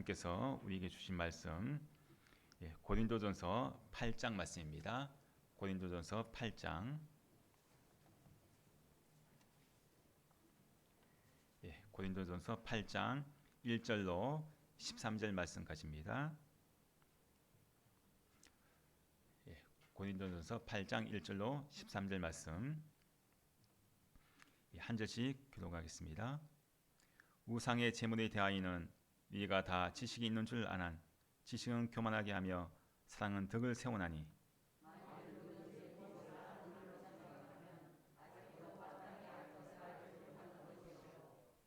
하나님께서 우리에게 주신 말씀, 고린도전서 8장 말씀입니다. 고린도전서 8장, 고린도전서 8장 1절로 13절 말씀까지입니다. 고린도전서 8장 1절로 13절 말씀, 한 절씩 교독하겠습니다. 우상의 제물에 대하여는 우리가 다 지식이 있는 줄 아난 지식은 교만하게 하며 사랑은 덕을 세우나니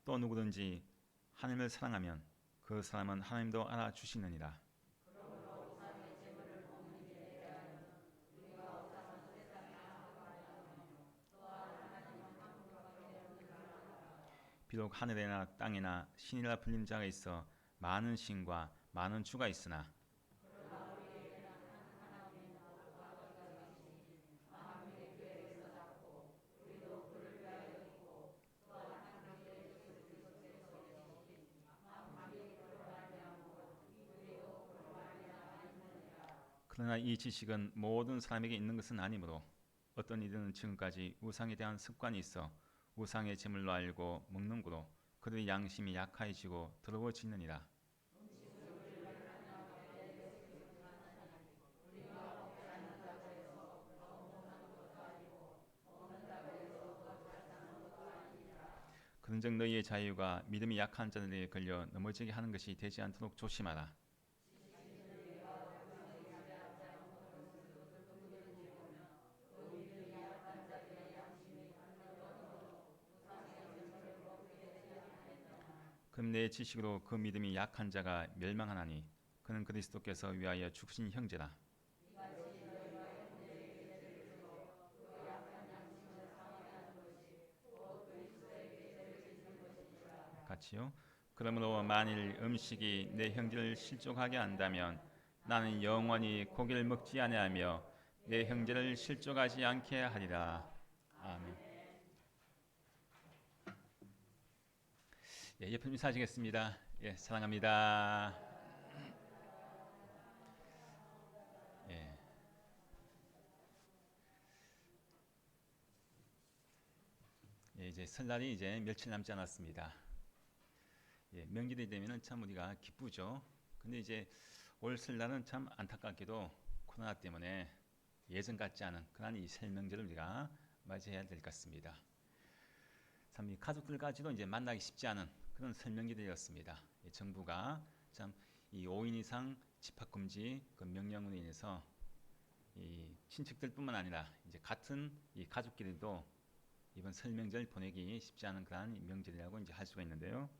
또 누구든지 하나님을 사랑하면 그 사람은 하나님도 알아주시느니라. 비록 하늘에나 땅에나 신이라 불린 자가 있어 많은 신과 많은 주가 있으나 그러나 이 지식은 모든 사람에게 있는 것은 아니므로 어떤 이들은 지금까지 우상에 대한 습관이 있어 우상의 제물로 알고 먹는 고로 그들의 양심이 약해지고 더러워지느니라. 그런즉 너희의 자유가 믿음이 약한 자들에게 걸려 넘어지게 하는 것이 되지 않도록 조심하라. 그럼 내 지식으로 그 믿음이 약한 자가 멸망하나니 그는 그리스도께서 위하여 죽으신 형제라. 같이요. 그러므로 만일 음식이 내 형제를 실족하게 한다면 나는 영원히 고기를 먹지 아니하며 내 형제를 실족하지 않게 하리라. 아멘. 예쁜 인사하시겠습니다. 사랑합니다. 예. 이제 설날이 이제 며칠 남지 않았습니다. 명절이 되면은 참 우리가 기쁘죠. 근데 이제 올 설날은 참 안타깝게도 코로나 때문에 예전 같지 않은 그런 이 설 명절을 우리가 맞이해야 될 것 같습니다. 참 이 가족들까지도 이제 만나기 쉽지 않은 그런 설 명절이었습니다. 정부가 참 이 5인 이상 집합 금지 그 명령으로 인해서 이 친척들뿐만 아니라 이제 같은 이 가족끼리도 이번 설 명절 보내기 쉽지 않은 그런 명절이라고 이제 할 수가 있는데요.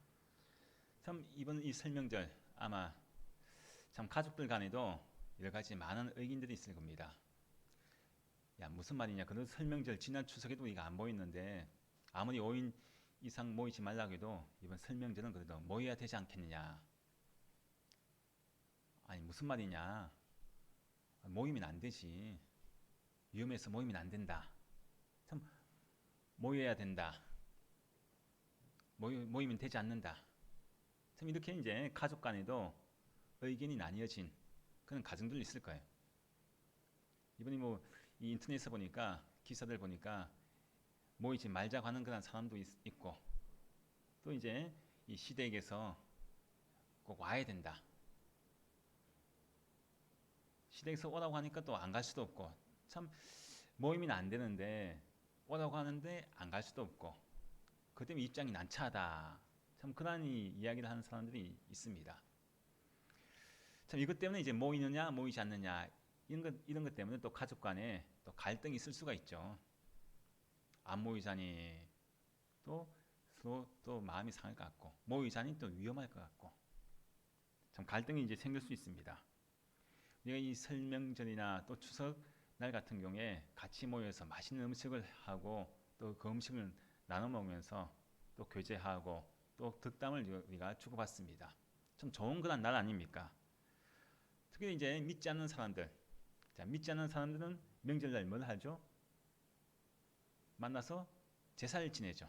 참 이번 이 설 명절 아마 참 가족들 간에도 여러 가지 많은 의견들이 있을 겁니다. 야 무슨 말이냐? 그래도 설 명절 지난 추석에도 우리가 안 모였는데 아무리 5인 이상 모이지 말라고 해도 이번 설 명절은 그래도 모여야 되지 않겠느냐? 아니 무슨 말이냐? 모이면 안 되지. 위험해서 모이면 안 된다. 참 모여야 된다. 모이면 되지 않는다. 참 이렇게 이제 가족 간에도 의견이 나뉘어진 그런 가정들 있을 거예요. 이번에 뭐 이 인터넷에 보니까 기사들 보니까 모이지 말자고 하는 그런 사람도 있고 또 이제 이 시댁에서 꼭 와야 된다. 시댁에서 오라고 하니까 또 안 갈 수도 없고 참 모이면 안 되는데 오라고 하는데 안 갈 수도 없고 그 때문에 입장이 난처하다. 참 그런 이야기를 하는 사람들이 있습니다. 참 이것 때문에 이제 모이느냐 모이지 않느냐 이런 것 때문에 또 가족 간에 또 갈등이 있을 수가 있죠. 안 모이자니 또 서로 또 마음이 상할 것 같고 모이자니 또 위험할 것 같고 참 갈등이 이제 생길 수 있습니다. 우리가 이 설명절이나 또 추석 날 같은 경우에 같이 모여서 맛있는 음식을 하고 또 그 음식을 나눠 먹으면서 또 교제하고 또 덕담을 우리가 주고받습니다. 참 좋은 그런 날 아닙니까? 특히 이제 믿지 않는 사람들, 자, 믿지 않는 사람들은 명절날 뭘 하죠? 만나서 제사를 지내죠.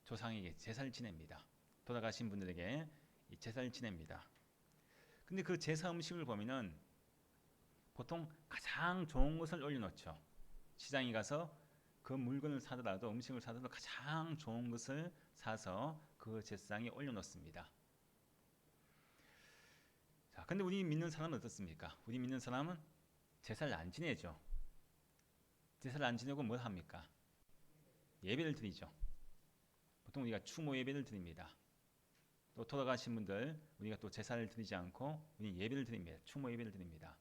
조상에게 제사를 지냅니다. 돌아가신 분들에게 이 제사를 지냅니다. 근데 그 제사 음식을 보면은 보통 가장 좋은 것을 올려놓죠. 시장에 가서 그 물건을 사더라도 음식을 사더라도 가장 좋은 것을 사서 그 제사상에 올려놓습니다. 자, 근데 우리 믿는 사람은 어떻습니까? 우리 믿는 사람은 제사를 안 지내죠. 제사를 안 지내고 뭘 합니까? 예배를 드리죠. 보통 우리가 추모 예배를 드립니다. 또 돌아가신 분들 우리가 또 제사를 드리지 않고 우리 예배를 드립니다. 추모 예배를 드립니다.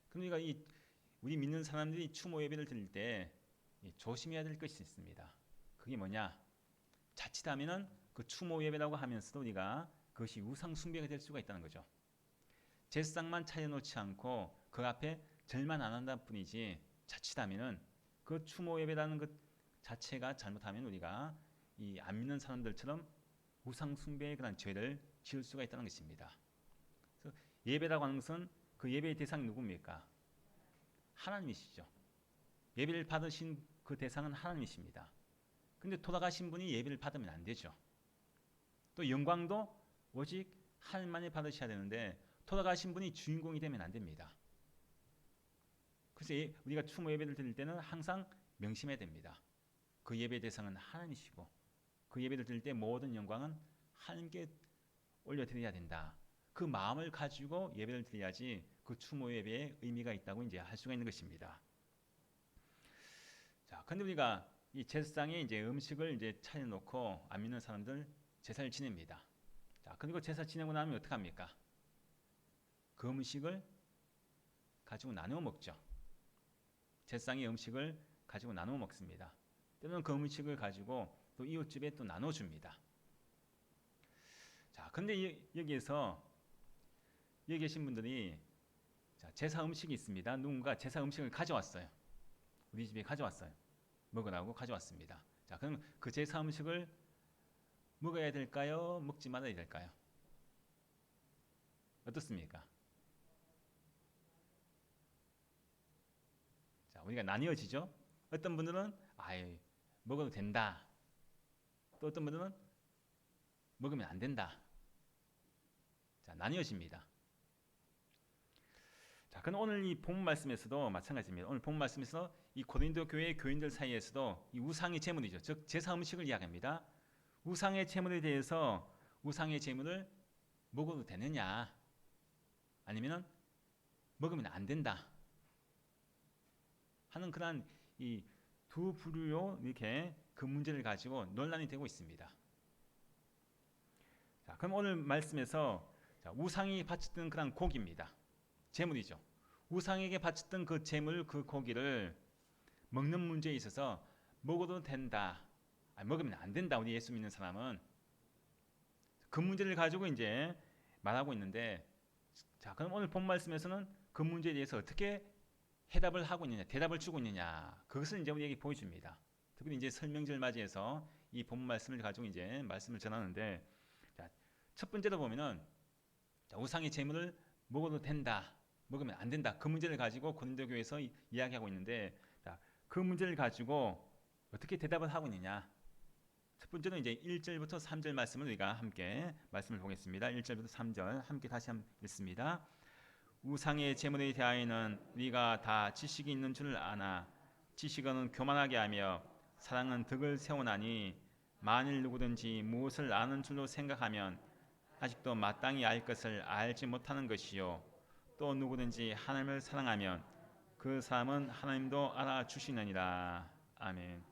그러니까 우리 믿는 사람들이 추모 예배를 드릴 때 조심해야 될 것이 있습니다. 그게 뭐냐? 자칫하면은 그 추모 예배라고 하면서도 우리가 그것이 우상 숭배가 될 수가 있다는 거죠. 제사상만 차려놓지 않고 그 앞에 절만 안 한다 뿐이지 자칫하면은 그 추모 예배라는 것 자체가 잘못하면 우리가 이 안 믿는 사람들처럼 우상 숭배의 그런 죄를 지을 수가 있다는 것입니다. 그래서 예배라고 하는 것은 그 예배의 대상이 누굽니까? 하나님이시죠. 예배를 받으신 그 대상은 하나님이십니다. 근데 돌아가신 분이 예배를 받으면 안 되죠. 또 영광도 오직 하나님만이 받으셔야 되는데 돌아가신 분이 주인공이 되면 안 됩니다. 그래서 우리가 추모 예배를 드릴 때는 항상 명심해야 됩니다. 그 예배 대상은 하나님이시고 그 예배를 드릴 때 모든 영광은 하나님께 올려드려야 된다. 그 마음을 가지고 예배를 드려야지 그 추모 예배에 의미가 있다고 이제 할 수가 있는 것입니다. 자, 근데 우리가 이 제사상에 이제 음식을 이제 차려놓고 안 믿는 사람들 제사를 지냅니다. 자, 그리고 제사 지내고 나면 어떻게 합니까? 그 음식을 가지고 나누어 먹죠. 제사상의 음식을 가지고 나누어 먹습니다. 때로는 그 음식을 가지고 또 이웃집에 또 나눠줍니다. 자, 근데 여기에서 여기 계신 분들이 자, 제사 음식이 있습니다. 누군가 제사 음식을 가져왔어요. 우리 집에 가져왔어요. 먹으라고 가져왔습니다. 자, 그럼 그 제사 음식을 먹어야 될까요? 먹지 말아야 될까요? 어떻습니까? 자, 우리가 나뉘어지죠. 어떤 분들은 아예 먹어도 된다. 또 어떤 분들은 먹으면 안 된다. 자, 나뉘어집니다. 자, 그럼 오늘 이 본문 말씀에서도 마찬가지입니다. 오늘 본문 말씀에서 이 고린도 교회 교인들 사이에서도 이 우상의 제물이죠. 즉 제사 음식을 이야기합니다. 우상의 제물에 대해서 우상의 제물을 먹어도 되느냐, 아니면은 먹으면 안 된다 하는 그런 이 두 부류로 이렇게 그 문제를 가지고 논란이 되고 있습니다. 자, 그럼 오늘 말씀에서 자, 우상이 바쳤던 그런 고기입니다. 제물이죠. 우상에게 바쳤던 그 제물, 그 고기를 먹는 문제에 있어서 먹어도 된다, 먹으면 안 된다. 우리 예수 믿는 사람은 그 문제를 가지고 이제 말하고 있는데, 자, 그럼 오늘 본 말씀에서는 그 문제에 대해서 어떻게 해답을 하고 있느냐, 대답을 주고 있느냐, 그것을 이제 우리에게 보여줍니다. 특히 이제 설명절 맞이해서 이 본 말씀을 가지고 이제 말씀을 전하는데, 자, 첫 번째로 보면은 자, 우상의 제물을 먹어도 된다, 먹으면 안 된다. 그 문제를 가지고 고린도 교회에서 이야기하고 있는데, 자, 그 문제를 가지고 어떻게 대답을 하고 있느냐. 첫 번째는 이제 1절부터 3절 말씀을 우리가 함께 말씀을 보겠습니다. 1절부터 3절 함께 다시 한번 읽습니다. 우상의 제물에 대하여는 우리가 다 지식이 있는 줄 아나 지식은 교만하게 하며 사랑은 덕을 세우나니 만일 누구든지 무엇을 아는 줄로 생각하면 아직도 마땅히 알 것을 알지 못하는 것이요 또 누구든지 하나님을 사랑하면 그 사람은 하나님도 알아주시느니라. 아멘.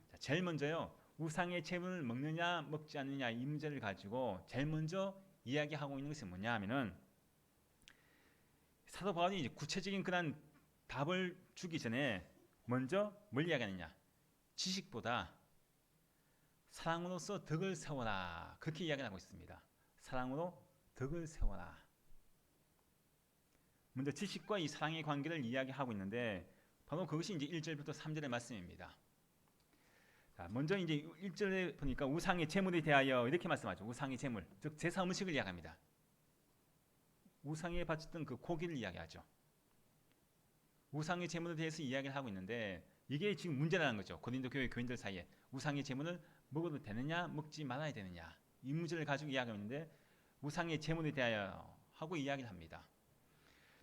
자, 제일 먼저요, 우상의 제물을 먹느냐 먹지 않느냐 이 문제를 가지고 제일 먼저 이야기하고 있는 것이 뭐냐 하면은, 사도 바울이 이제 구체적인 그런 답을 주기 전에 먼저 뭘 이야기하느냐, 지식보다 사랑으로서 덕을 세워라, 그렇게 이야기하고 있습니다. 사랑으로 덕을 세워라. 먼저 지식과 이 사랑의 관계를 이야기하고 있는데, 바로 그것이 이제 1절부터 3절의 말씀입니다. 자, 먼저 이제 1절에 보니까 우상의 제물에 대하여 이렇게 말씀하죠. 우상의 제물, 즉 제사 음식을 이야기합니다. 우상에 바쳤던 그 고기를 이야기하죠. 우상의 제물에 대해서 이야기를 하고 있는데, 이게 지금 문제라는 거죠. 고린도 교회 교인들 사이에 우상의 제물을 먹어도 되느냐 먹지 말아야 되느냐 이 문제를 가지고 이야기하고 있는데, 우상의 제물에 대하여 하고 이야기를 합니다.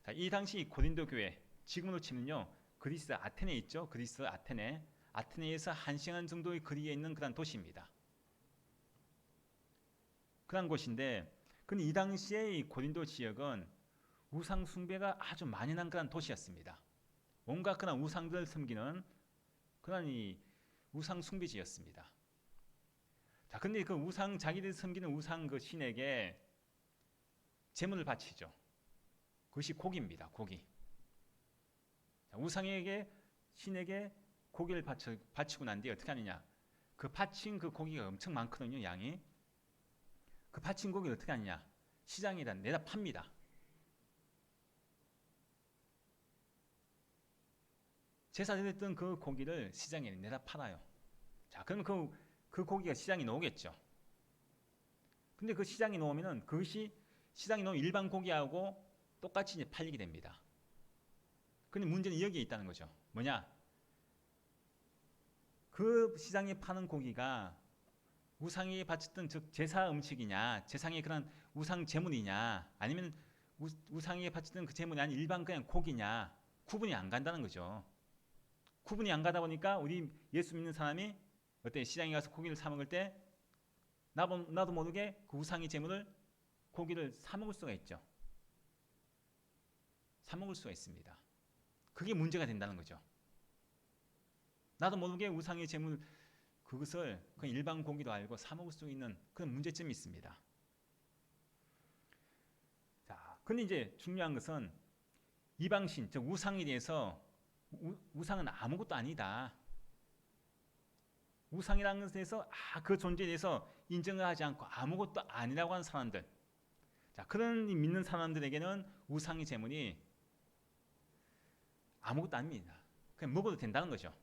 자, 이 당시 고린도 교회, 지금으로 치면요, 그리스 아테네 있죠. 그리스 아테네. 아테네에서 1시간 정도의 거리에 있는 그런 도시입니다. 그런 곳인데, 근데 이 당시에 이 고린도 지역은 우상 숭배가 아주 만연한 그런 도시였습니다. 온갖 그런 우상들을 섬기는 그런 이 우상 숭배지였습니다. 자, 근데 그 우상, 자기들이 섬기는 우상 그 신에게 제물을 바치죠. 그것이 고기입니다. 고기. 자, 우상에게, 신에게 고기를 바치고 난 뒤에 어떻게 하느냐? 그 바친 그 고기가 엄청 많거든요. 양이. 그 바친 고기를 어떻게 하느냐? 시장에다 내다 팝니다. 제사 드렸던 그 고기를 시장에 내다 팔아요. 자, 그러면 그 고기가 시장에 나오겠죠. 근데 그 시장에 나오면은 그것이 시장에 나온 일반 고기하고 똑같이 이제 팔리게 됩니다. 근데 문제는 여기에 있다는 거죠. 뭐냐? 그 시장에 파는 고기가 우상에 바쳤던 즉 제사 음식이냐, 제상의 그런 우상 제물이냐, 아니면 우상에 바쳤던 그 제물이 아닌 일반 그냥 고기냐, 구분이 안 간다는 거죠. 구분이 안 가다 보니까 우리 예수 믿는 사람이 어때? 시장에 가서 고기를 사 먹을 때 나도 모르게 그 우상의 제물을 고기를 사 먹을 수가 있죠. 사 먹을 수가 있습니다. 그게 문제가 된다는 거죠. 나도 모르게 우상의 제물 그것을 그냥 일반 고기도 알고 사 먹을 수 있는 그런 문제점이 있습니다. 자, 근데 이제 중요한 것은 이방신, 즉 우상에 대해서 우상은 아무것도 아니다. 우상이라는 것에서 그 존재에 대해서 인정을 하지 않고 아무것도 아니라고 하는 사람들. 자, 그런 믿는 사람들에게는 우상의 제물이 아무것도 아닙니다. 그냥 먹어도 된다는 거죠.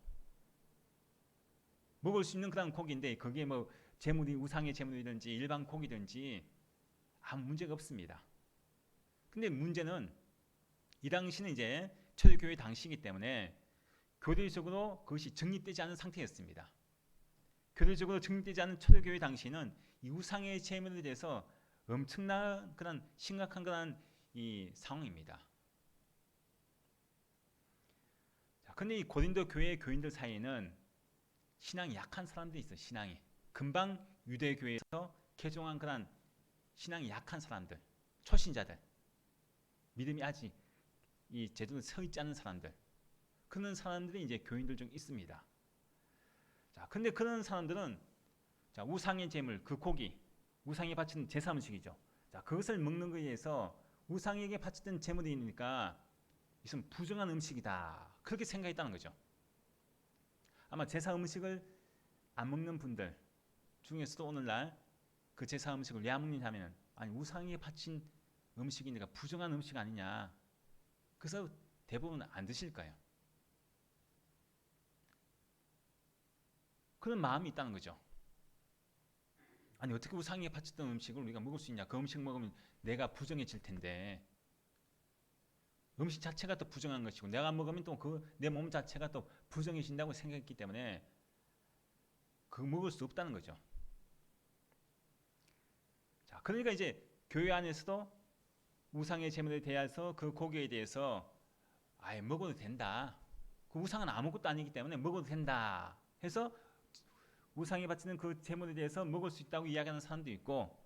먹을 수 있는 그런 고기인데 거기에 뭐 제물이 우상의 제물이든지 일반 고기든지 아무 문제가 없습니다. 근데 문제는 이 당시는 이제 초대교회 당시이기 때문에 교리적으로 그것이 정립되지 않은 상태였습니다. 교리적으로 정립되지 않은 초대교회 당시는 이 우상의 제물에 대해서 엄청난 그런 심각한 그런 이 상황입니다. 자, 근데 이 고린도 교회 교인들 사이에는 신앙이 약한 사람들이 있어요. 신앙이 금방 유대교회에서 개종한 그런 신앙이 약한 사람들, 초신자들, 믿음이 아직 이 제대로 서 있지 않은 사람들, 그런 사람들이 이제 교인들 중 있습니다. 자, 근데 그런 사람들은 자, 우상의 제물, 그 고기, 우상에 바치는 제사 음식이죠. 자, 그것을 먹는 것에 의해서 우상에게 바치던 제물이니까 이것은 부정한 음식이다. 그렇게 생각했다는 거죠. 아마 제사 음식을 안 먹는 분들 중에서도 오늘날 그 제사 음식을 왜 안 먹느냐면 아니 우상에 바친 음식이니까 부정한 음식 아니냐. 그래서 대부분 안 드실 거예요. 그런 마음이 있다는 거죠. 아니 어떻게 우상에 바쳤던 음식을 우리가 먹을 수 있냐. 그 음식 먹으면 내가 부정해질 텐데 음식 자체가 또 부정한 것이고 내가 먹으면 또 그 내 몸 자체가 또 부정해진다고 생각했기 때문에 그거 먹을 수 없다는 거죠. 자, 그러니까 이제 교회 안에서도 우상의 제물에 대해서 그 고기에 대해서 아예 먹어도 된다. 그 우상은 아무것도 아니기 때문에 먹어도 된다. 해서 우상에 바치는 그 제물에 대해서 먹을 수 있다고 이야기하는 사람도 있고,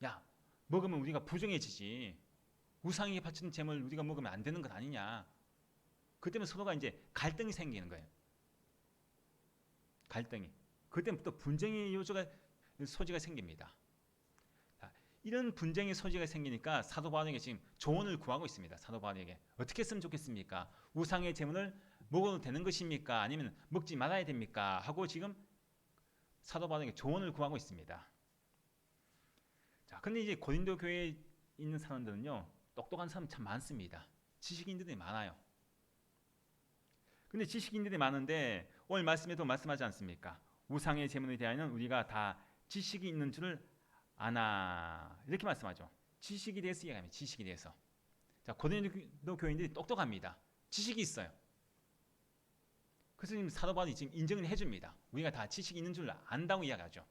야 먹으면 우리가 부정해지지. 우상에 바치는 제물 우리가 먹으면 안 되는 것 아니냐. 그 때문에 서로가 이제 갈등이 생기는 거예요. 갈등이. 그 때문에 또 분쟁의 소지가 생깁니다. 자, 이런 분쟁의 소지가 생기니까 사도 바울에게 지금 조언을 구하고 있습니다. 사도 바울에게 어떻게 했으면 좋겠습니까? 우상의 제물을 먹어도 되는 것입니까? 아니면 먹지 말아야 됩니까? 하고 지금 사도 바울에게 조언을 구하고 있습니다. 자, 근데 이제 고린도 교회에 있는 사람들은요, 똑똑한 사람 참 많습니다. 지식인들이 많아요. 근데 지식인들이 많은데 오늘 말씀에도 말씀하지 않습니까? 우상의 제물에 대하여는 우리가 다 지식이 있는 줄을 아나 이렇게 말씀하죠. 지식에 대해서 이야기합니다. 지식에 대해서. 자, 고린도 교인들이 똑똑합니다. 지식이 있어요. 그래서 지금 사도 바울이 지금 인정을 해줍니다. 우리가 다 지식이 있는 줄 안다고 이야기하죠.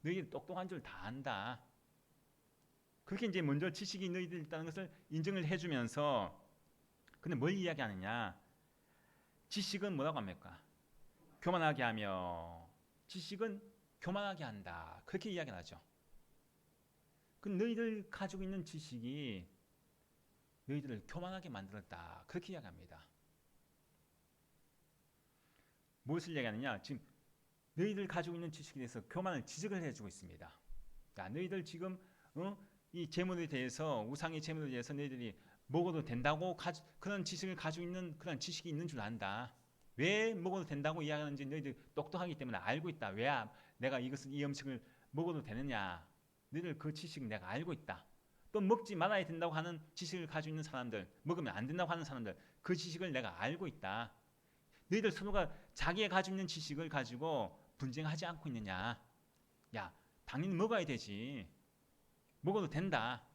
너희들 똑똑한 줄 다 안다. 그렇게 이제 먼저 지식이 너희들 있다는 것을 인정을 해주면서, 근데 뭘 이야기하느냐? 지식은 뭐라고 합니까? 교만하게 하며, 지식은 교만하게 한다. 그렇게 이야기를 하죠. 그 너희들 가지고 있는 지식이 너희들을 교만하게 만들었다. 그렇게 이야기합니다. 무엇을 이야기하느냐? 지금 너희들 가지고 있는 지식에 대해서 교만을 지적을 해주고 있습니다. 자, 너희들 지금 이 재물에 대해서, 우상의 재물에 대해서 너희들이 먹어도 된다고 그런 지식을 가지고 있는, 그런 지식이 있는 줄 안다. 왜 먹어도 된다고 이야기하는지 너희들 똑똑하기 때문에 알고 있다. 왜 내가 이 음식을 먹어도 되느냐? 너희들 그 지식을 내가 알고 있다. 또 먹지 말아야 된다고 하는 지식을 가지고 있는 사람들, 먹으면 안 된다고 하는 사람들, 그 지식을 내가 알고 있다. 너희들 서로가 자기가 가지고 있는 지식을 가지고 분쟁하지 않고 있느냐? 야, 당연히 먹어야 되지. 먹어도 된다.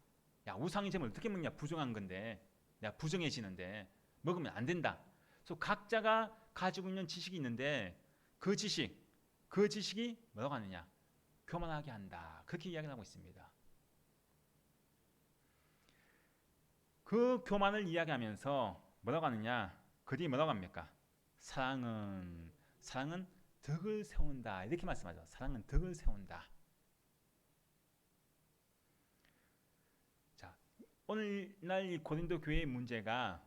야, 우상의 제물 어떻게 먹냐? 부정한 건데. 내가 부정해지는데 먹으면 안 된다. 그래서 각자가 가지고 있는 지식이 있는데 그 지식이 뭐라고 하느냐? 교만하게 한다. 그렇게 이야기를 하고 있습니다. 그 교만을 이야기하면서 뭐라고 하느냐? 그 뒤에 뭐라고 합니까? 사랑은 덕을 세운다. 이렇게 말씀하죠. 사랑은 덕을 세운다. 자, 오늘날 이 고린도 교회의 문제가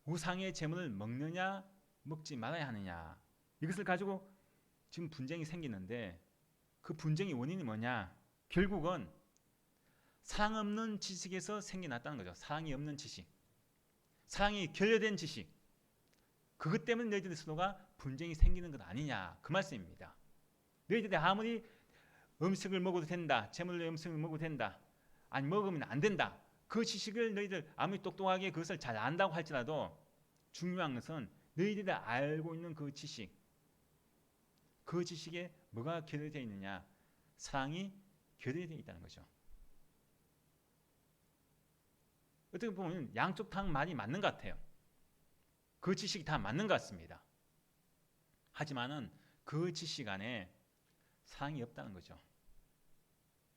우상의 제물을 먹느냐, 먹지 말아야 하느냐, 이것을 가지고 지금 분쟁이 생기는데, 그 분쟁의 원인이 뭐냐? 결국은 사랑 없는 지식에서 생겨났다는 거죠. 사랑이 없는 지식, 사랑이 결여된 지식, 그것 때문에 너희들 서로가 분쟁이 생기는 것 아니냐, 그 말씀입니다. 너희들이 아무리 음식을 먹어도 된다, 제물로 음식을 먹어도 된다, 아니 먹으면 안 된다, 그 지식을 너희들 아무리 똑똑하게 그것을 잘 안다고 할지라도 중요한 것은 너희들이 알고 있는 그 지식, 그 지식에 뭐가 결여되어 있느냐? 사랑이 결여되어 있다는 거죠. 어떻게 보면 양쪽 다 말이 맞는 것 같아요. 그 지식이 다 맞는 것 같습니다. 하지만은 그 지식 안에 사랑이 없다는 거죠.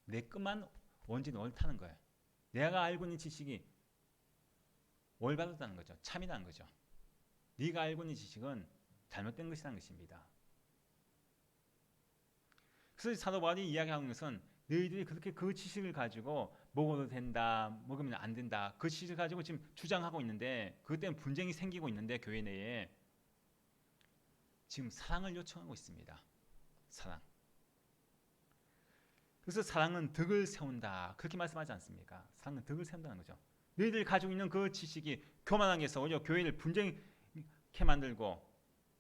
내 것만 온전히 옳다는 거예요. 내가 알고 있는 지식이 올바르다는 거죠. 참이라는 거죠. 네가 알고 있는 지식은 잘못된 것이라는 것입니다. 그래서 사도 바울이 이야기하는 것은 너희들이 그렇게 그 지식을 가지고 먹어도 된다, 먹으면 안 된다, 그 지식을 가지고 지금 주장하고 있는데, 그것 때문에 분쟁이 생기고 있는데, 교회 내에 지금 사랑을 요청하고 있습니다. 사랑. 그래서 사랑은 덕을 세운다, 그렇게 말씀하지 않습니까? 사랑은 덕을 세운다는 거죠. 너희들이 가지고 있는 그 지식이 교만하게 해서 오히려 교회를 분쟁케 만들고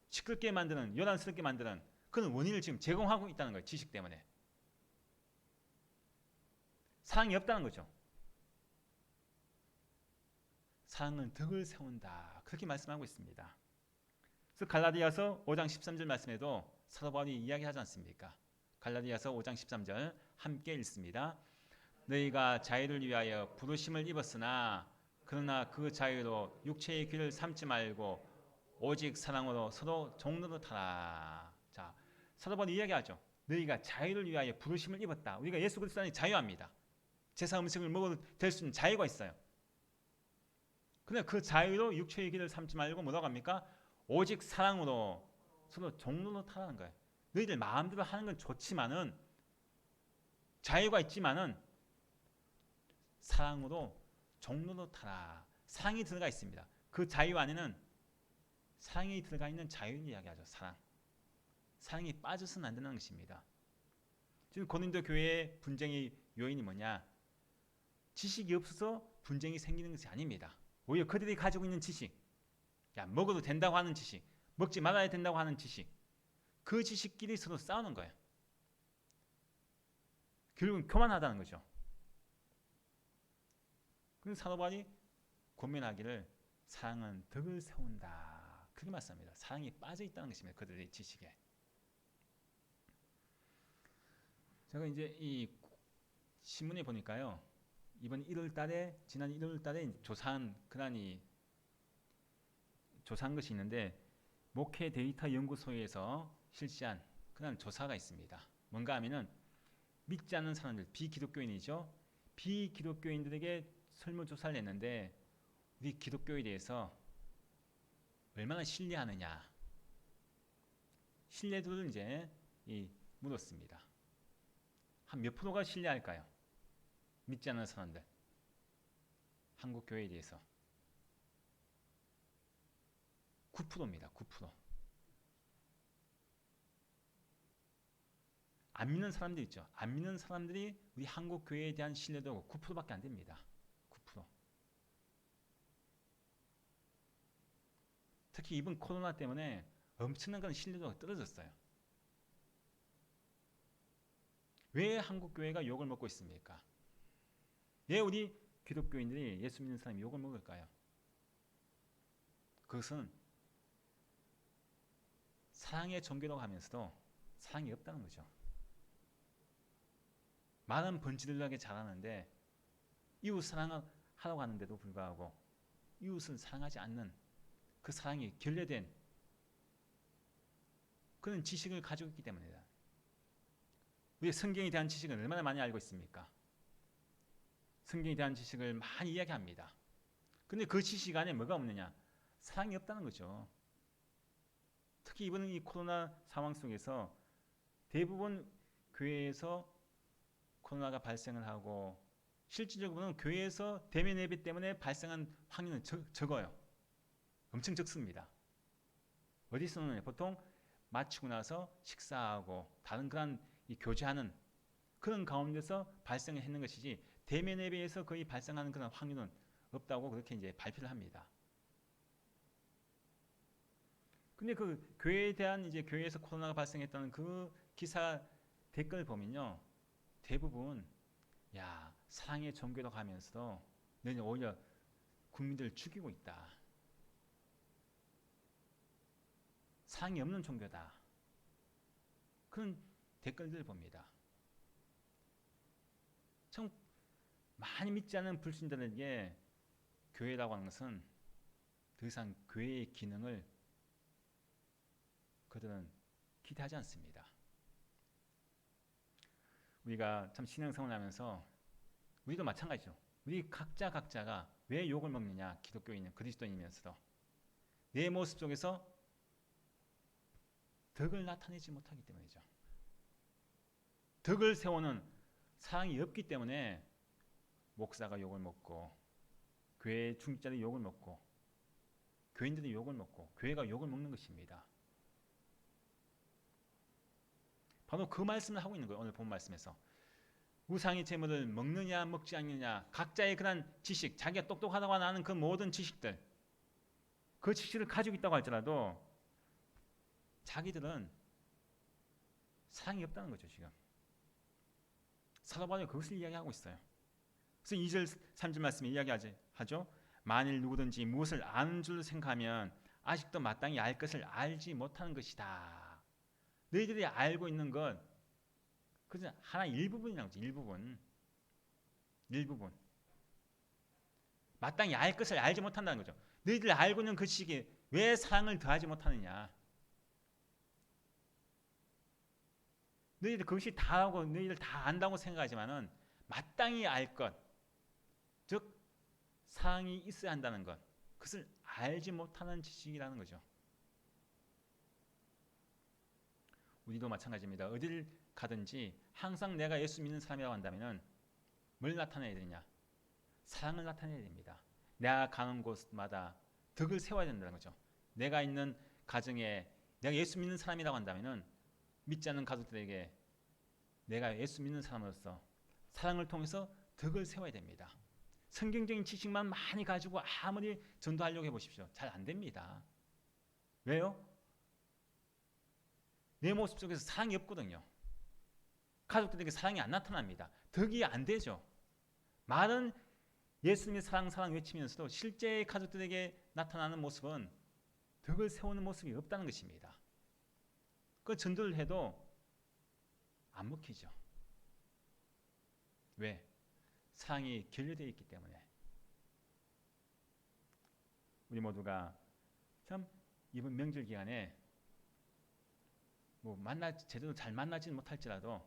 시끄럽게 만드는, 요란스럽게 만드는 그런 원인을 지금 제공하고 있다는 거예요. 지식 때문에. 사랑이 없다는 거죠. 사랑은 덕을 세운다, 그렇게 말씀하고 있습니다. 그래서 갈라디아서 5장 13절 말씀에도 사도 바울이 이야기하지 않습니까? 갈라디아서 5장 13절 함께 읽습니다. 너희가 자유를 위하여 부르심을 입었으나 그러나 그 자유로 육체의 길을 삼지 말고 오직 사랑으로 서로 종로로 타라. 자, 사도 바울이 이야기하죠. 너희가 자유를 위하여 부르심을 입었다. 우리가 예수 그리스도 안에 자유합니다. 제사 음식을 먹어도 될 수 있는 자유가 있어요. 그런데 그 자유로 육체의 길을 삼지 말고 뭐라고 합니까? 오직 사랑으로 서로 종로로 타라는 거예요. 너희들 마음대로 하는 건 좋지만은, 자유가 있지만은 사랑으로 종로로 타라. 사랑이 들어가 있습니다. 그 자유 안에는 사랑이 들어가 있는 자유를 이야기하죠. 사랑이 빠져서는 안 되는 것입니다. 지금 고린도 교회의 분쟁의 요인이 뭐냐? 지식이 없어서 분쟁이 생기는 것이 아닙니다. 오히려 그들이 가지고 있는 지식, 야, 먹어도 된다고 하는 지식, 먹지 말아야 된다고 하는 지식, 그 지식끼리 서로 싸우는 거예요. 결국은 교만하다는 거죠. 그래서 사도 바울이 권면하기를 사랑은 덕을 세운다, 그렇게 말씀합니다. 사랑이 빠져 있다는 것입니다. 그들의 지식에. 제가 이제 이 신문에 보니까요, 이번 1월달에, 지난 1월달에 조사한 것이 있는데, 목회 데이터 연구소에서 실시한 그런 조사가 있습니다. 뭔가 하면은 믿지 않는 사람들, 비기독교인이죠. 비기독교인들에게 설문조사를 냈는데 우리 기독교에 대해서 얼마나 신뢰하느냐, 신뢰도를 이제 물었습니다. 한 몇 프로가 신뢰할까요? 믿지 않는 사람들, 한국 교회에 대해서 9%입니다. 9%. 안 믿는 사람들 있죠. 안 믿는 사람들이 우리 한국 교회에 대한 신뢰도가 9%밖에 안 됩니다. 9%. 특히 이번 코로나 때문에 엄청난 그런 신뢰도가 떨어졌어요. 왜 한국 교회가 욕을 먹고 있습니까? 왜 우리 기독교인들이 예수 믿는 사람이 욕을 먹을까요? 그것은 사랑의 종교라고 하면서도 사랑이 없다는 거죠. 말은 번지르르하게 잘하는데 이웃 사랑하라고 하는데도 불구하고 이웃을 사랑하지 않는 그 사랑이 결여된 그런 지식을 가지고 있기 때문이다. 우리 성경에 대한 지식은 얼마나 많이 알고 있습니까? 성경에 대한 지식을 많이 이야기합니다. 근데 그 지식 안에 뭐가 없느냐? 사랑이 없다는 거죠. 특히 이번 이 코로나 상황 속에서 대부분 교회에서 코로나가 발생을 하고 실질적으로는 교회에서 대면 예배 때문에 발생한 확률은 적어요. 엄청 적습니다. 어디서는 보통 마치고 나서 식사하고 다른 그런 교제하는 그런 가운데서 발생을 했는 것이지 대면 예배에서 거의 발생하는 그런 확률은 없다고 그렇게 이제 발표를 합니다. 근데 그 교회에 대한 이제 교회에서 코로나가 발생했다는 그 기사 댓글 보면요. 대부분 야, 사랑의 종교라고 하면서도 너는 오히려 국민들을 죽이고 있다. 사랑이 없는 종교다. 그런 댓글들을 봅니다. 참 많이 믿지 않는 불신자들에게 교회라고 하는 것은 더 이상 교회의 기능을 그들은 기대하지 않습니다. 우리가 참 신앙생활을 하면서 우리도 마찬가지죠. 우리 각자가 왜 욕을 먹느냐? 기독교인은 그리스도인이면서도 내 모습 속에서 덕을 나타내지 못하기 때문이죠. 덕을 세우는 사랑이 없기 때문에 목사가 욕을 먹고 교회 중직자들이 욕을 먹고 교인들이 욕을 먹고 교회가 욕을 먹는 것입니다. 바로 그 말씀을 하고 있는 거예요. 오늘 본 말씀에서 우상의 제물을 먹느냐 먹지 않느냐 각자의 그런 지식, 자기가 똑똑하다고 하는 그 모든 지식들, 그 지식을 가지고 있다고 할지라도 자기들은 사랑이 없다는 거죠. 지금 사도바울이 그것을 이야기하고 있어요. 그래서 2절 3절 말씀에 이야기하죠. 만일 누구든지 무엇을 아는 줄 생각하면 아직도 마땅히 알 것을 알지 못하는 것이다. 너희들이 알고 있는 것 그저 하나 일부분이라고 하죠. 일부분. 마땅히 알 것을 알지 못한다는 거죠. 너희들 알고 있는 그 지식에 왜 사랑을 더하지 못하느냐. 너희들 그것이 다하고 너희들 다 안다고 생각하지만은 마땅히 알 것, 즉 사랑이 있어야 한다는 것, 그것을 알지 못하는 지식이라는 거죠. 우리도 마찬가지입니다. 어딜 가든지 항상 내가 예수 믿는 사람이라고 한다면은 뭘 나타내야 되느냐? 사랑을 나타내야 됩니다. 내가 가는 곳마다 덕을 세워야 된다는 거죠. 내가 있는 가정에 내가 예수 믿는 사람이라고 한다면은 믿지 않는 가족들에게 내가 예수 믿는 사람으로서 사랑을 통해서 덕을 세워야 됩니다. 성경적인 지식만 많이 가지고 아무리 전도하려고 해보십시오. 잘 안 됩니다. 왜요? 내 모습 속에서 사랑이 없거든요. 가족들에게 사랑이 안 나타납니다. 덕이 안 되죠. 말은 예수님의 사랑 외치면서도 실제 가족들에게 나타나는 모습은 덕을 세우는 모습이 없다는 것입니다. 그 전도를 해도 안 먹히죠. 왜? 사랑이 결여되어 있기 때문에. 우리 모두가 참 이번 명절 기간에 제대로 잘 만나지는 못할지라도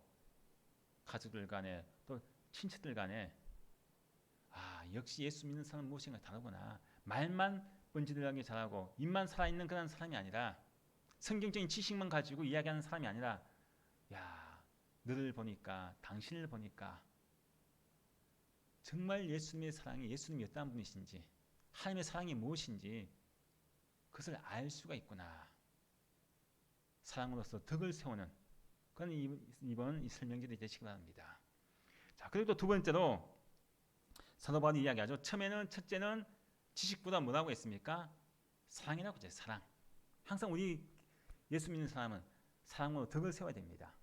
가족들 간에 또 친척들 간에 역시 예수 믿는 사람은 무엇인가 다르구나. 말만 번지르르하게 잘하고 입만 살아있는 그런 사람이 아니라 성경적인 지식만 가지고 이야기하는 사람이 아니라 너를 보니까 당신을 보니까 정말 예수님의 사랑이 예수님이 어떤 분이신지 하나님의 사랑이 무엇인지 그것을 알 수가 있구나. 사랑으로서 덕을 세우는 그건 이번 이 설명절이 되시기 바랍니다. 자, 그리고 또 두 번째로 사도 바울이 이야기하죠. 첫째는 지식보다 뭐라고 했습니까? 사랑이라고 했죠. 사랑. 항상 우리 예수 믿는 사람은 사랑으로 덕을 세워야 됩니다.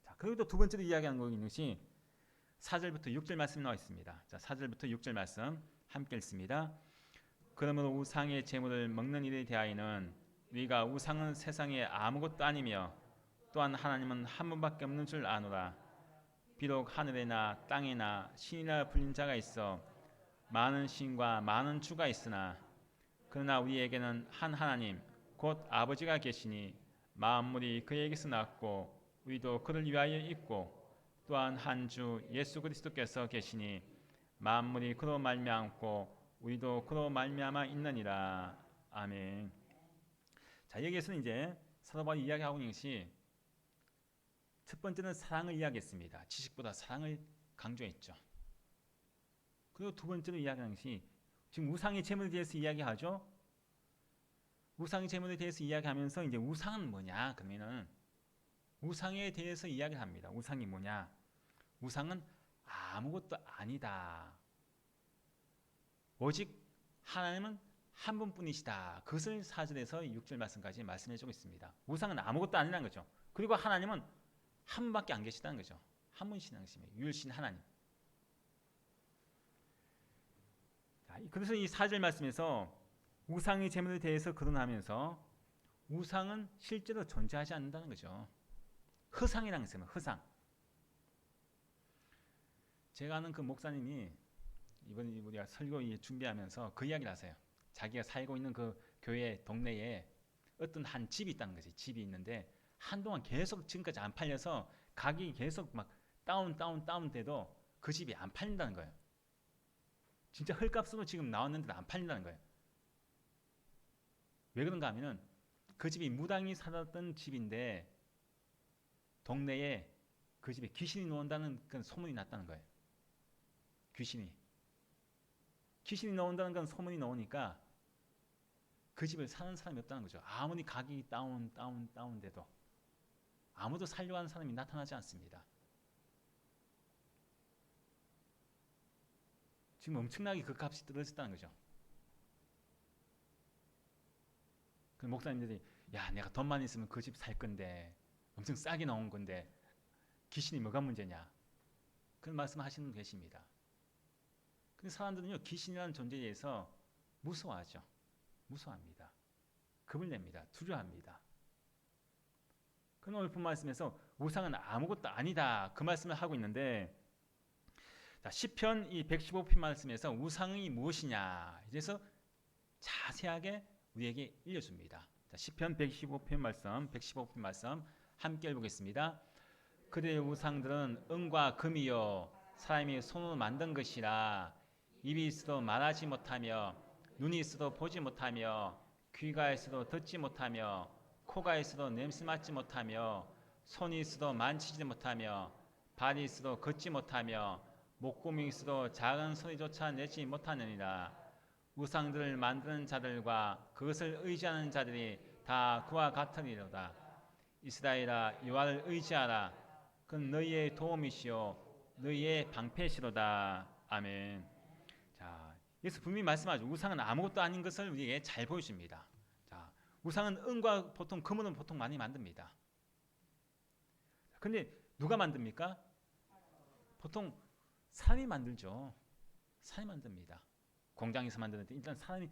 자, 그리고 또 두 번째로 이야기하는 것이 4절부터 6절 말씀이 나와 있습니다. 자, 4절부터 6절 말씀 함께 읽습니다. 그러므로 우상의 제물을 먹는 일에 대하여는 우리가 우상은 세상에 아무것도 아니며 또한 하나님은 한 분밖에 없는 줄 아노라. 비록 하늘에나 땅에나 신이라 불린 자가 있어 많은 신과 많은 주가 있으나 그러나 우리에게는 한 하나님 곧 아버지가 계시니 만물이 그에게서 났고 우리도 그를 위하여 있고 또한 한 주 예수 그리스도께서 계시니 만물이 그로 말미암고 우리도 그로 말미암아 있느니라. 아멘. 자, 여기에서는 이제 사도 바울이 이야기하고 있는 것이 첫 번째는 사랑을 이야기했습니다. 지식보다 사랑을 강조했죠. 그리고 두 번째로 이야기하는 것이 지금 우상의 제물에 대해서 이야기하죠. 우상의 제물에 대해서 이야기하면서 이제 우상은 뭐냐? 그러면은 우상에 대해서 이야기를 합니다. 우상이 뭐냐? 우상은 아무것도 아니다. 오직 하나님은 한 분뿐이시다. 그것을 4절에서 6절 말씀까지 말씀해주고 있습니다. 우상은 아무것도 아니라는 거죠. 그리고 하나님은 한 분밖에 안 계시다는 거죠. 한 분이시라는 것입니다. 유일신 하나님. 자, 그래서 이 4절 말씀에서 우상의 제물에 대해서 거론하면서 우상은 실제로 존재하지 않는다는 거죠. 허상이라는 것은 허상. 제가 아는 그 목사님이 이번에 우리가 설교 준비하면서 그 이야기를 하세요. 자기가 살고 있는 그 교회 동네에 어떤 한 집이 있다는 거지. 집이 있는데 한동안 계속 지금까지 안 팔려서 가격이 계속 막 다운돼도 그 집이 안 팔린다는 거예요. 진짜 헐값으로 지금 나왔는데도 안 팔린다는 거예요. 왜 그런가 하면은 그 집이 무당이 살았던 집인데 동네에 그 집에 귀신이 나온다는 그런 소문이 났다는 거예요. 귀신이 나온다는 건 소문이 나오니까 그 집을 사는 사람이 없다는 거죠. 아무리 가격이 다운돼도 아무도 살려고 하는 사람이 나타나지 않습니다. 지금 엄청나게 그 값이 떨어졌다는 거죠. 그 목사님들이 내가 돈만 있으면 그 집 살 건데 엄청 싸게 나온 건데 귀신이 뭐가 문제냐 그런 말씀하시는 분 계십니다. 근데 사람들은요 귀신이라는 존재에 대해서 무서워하죠. 무서워합니다. 겁을 냅니다. 두려워합니다. 그는 오늘 본 말씀에서 우상은 아무것도 아니다 그 말씀을 하고 있는데 자, 시편 이 115편 말씀에서 우상이 무엇이냐 이래서 자세하게 우리에게 일러줍니다. 자, 시편 115편 말씀 함께 읽어보겠습니다. 그들의 우상들은 은과 금이요 사람이 손으로 만든 것이라 입이 있어도 말하지 못하며 눈이 있어도 보지 못하며 귀가 있어도 듣지 못하며 코가 있어도 냄새 맡지 못하며 손이 있어도 만지지 못하며 발이 있어도 걷지 못하며 목구멍이 있어도 작은 소리조차 내지 못하느니라. 우상들을 만드는 자들과 그것을 의지하는 자들이 다 그와 같으리로다. 이스라엘아 여호와를 의지하라. 그는 너희의 도움이시요 너희의 방패시로다. 아멘. 자, 예수 분명히 말씀하죠. 우상은 아무것도 아닌 것을 우리에게 잘 보여줍니다. 자, 우상은 은과 보통 금으로 보통 많이 만듭니다. 근데 누가 만듭니까? 보통 사람이 만들죠. 사람이 만듭니다. 공장에서 만드는데 일단 사람이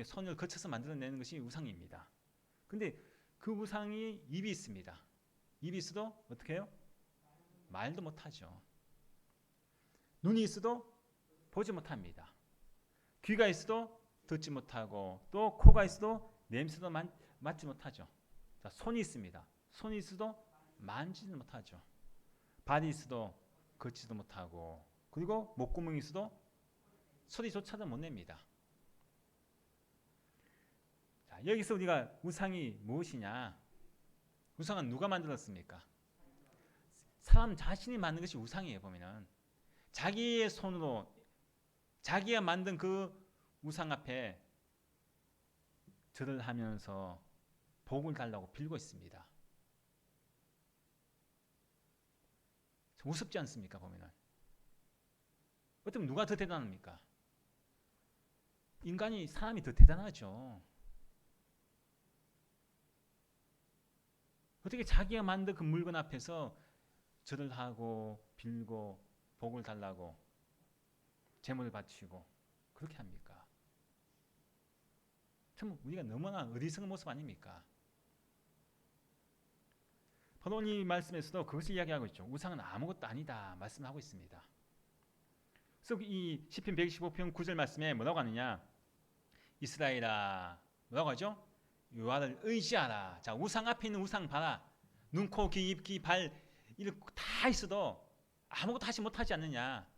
손을 거쳐서 만들어내는 것이 우상입니다. 근데 그 우상이 입이 있습니다. 입이 있어도 어떻게 해요? 말도 못하죠. 눈이 있어도 보지 못합니다. 귀가 있어도 듣지 못하고 또 코가 있어도 냄새도 맡지 못하죠. 자, 손이 있습니다. 손이 있어도 만지지 못하죠. 발이 있어도 걷지도 못하고, 그리고 목구멍이 있어도 소리조차도 못 냅니다. 자, 여기서 우리가 우상이 무엇이냐? 우상은 누가 만들었습니까? 사람 자신이 만든 것이 우상이에요. 보면은 자기의 손으로 자기가 만든 그 우상 앞에 절을 하면서 복을 달라고 빌고 있습니다. 우습지 않습니까? 보면은 어쩌면 누가 더 대단합니까? 인간이, 사람이 더 대단하죠. 어떻게 자기가 만든 그 물건 앞에서 절을 하고 빌고 복을 달라고 제물을 바치고 그렇게 합니까? 참 우리가 너무나 어리석은 모습 아닙니까? 바로 이 말씀에서도 그것을 이야기하고 있죠. 우상은 아무것도 아니다 말씀하고 있습니다. 그래서 이 시편 115편 9절 말씀에 뭐라고 하느냐? 이스라엘아, 뭐라고 하죠? 여호와를 의지하라. 자, 우상 앞에 있는 우상 봐라. 눈, 코, 귀, 입, 귀, 발 이렇게 다 있어도 아무것도 하지 못하지 않느냐?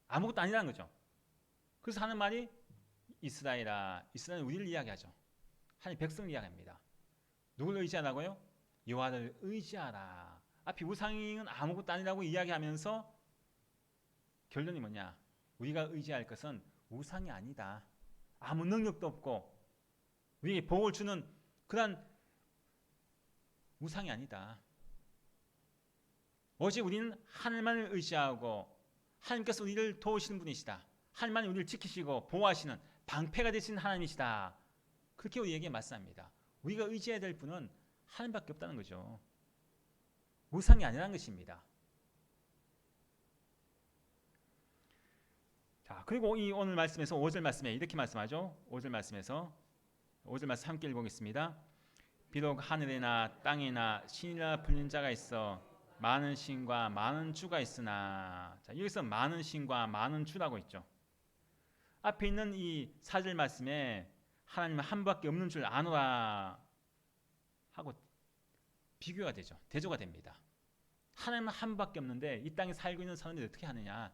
아무것도 아니라는 거죠. 그래서 하는 말이 이스라엘아. 이스라엘은 우리를 이야기하죠. 하나님 백성을 이야기합니다. 누굴 의지하라고요? 여호와를 의지하라. 앞에 우상은 아무것도 아니라고 이야기하면서 결론이 뭐냐? 우리가 의지할 것은 우상이 아니다. 아무 능력도 없고 우리에게 복을 주는 그런 우상이 아니다. 오직 우리는 하늘만을 의지하고 하나님께서 우리를 도우시는 분이시다. 하나님만이 우리를 지키시고 보호하시는 방패가 되시는 하나님이시다. 그렇게 우리에게 말씀합니다. 우리가 의지해야 될 분은 하나님밖에 없다는 거죠. 우상이 아니라는 것입니다. 자, 그리고 이 오늘 말씀에서 5절 말씀에 이렇게 말씀하죠. 5절 말씀에서 5절 말씀 함께 읽어보겠습니다. 비록 하늘이나 땅이나 신이라 불리는 자가 있어 많은 신과 많은 주가 있으나, 자, 여기서 많은 신과 많은 주라고 있죠. 앞에 있는 이 4절 말씀에 하나님은 한 분밖에 없는 줄 아노라 하고 비교가 되죠. 대조가 됩니다. 하나님은 한 분밖에 없는데 이 땅에 살고 있는 사람들이 어떻게 하느냐?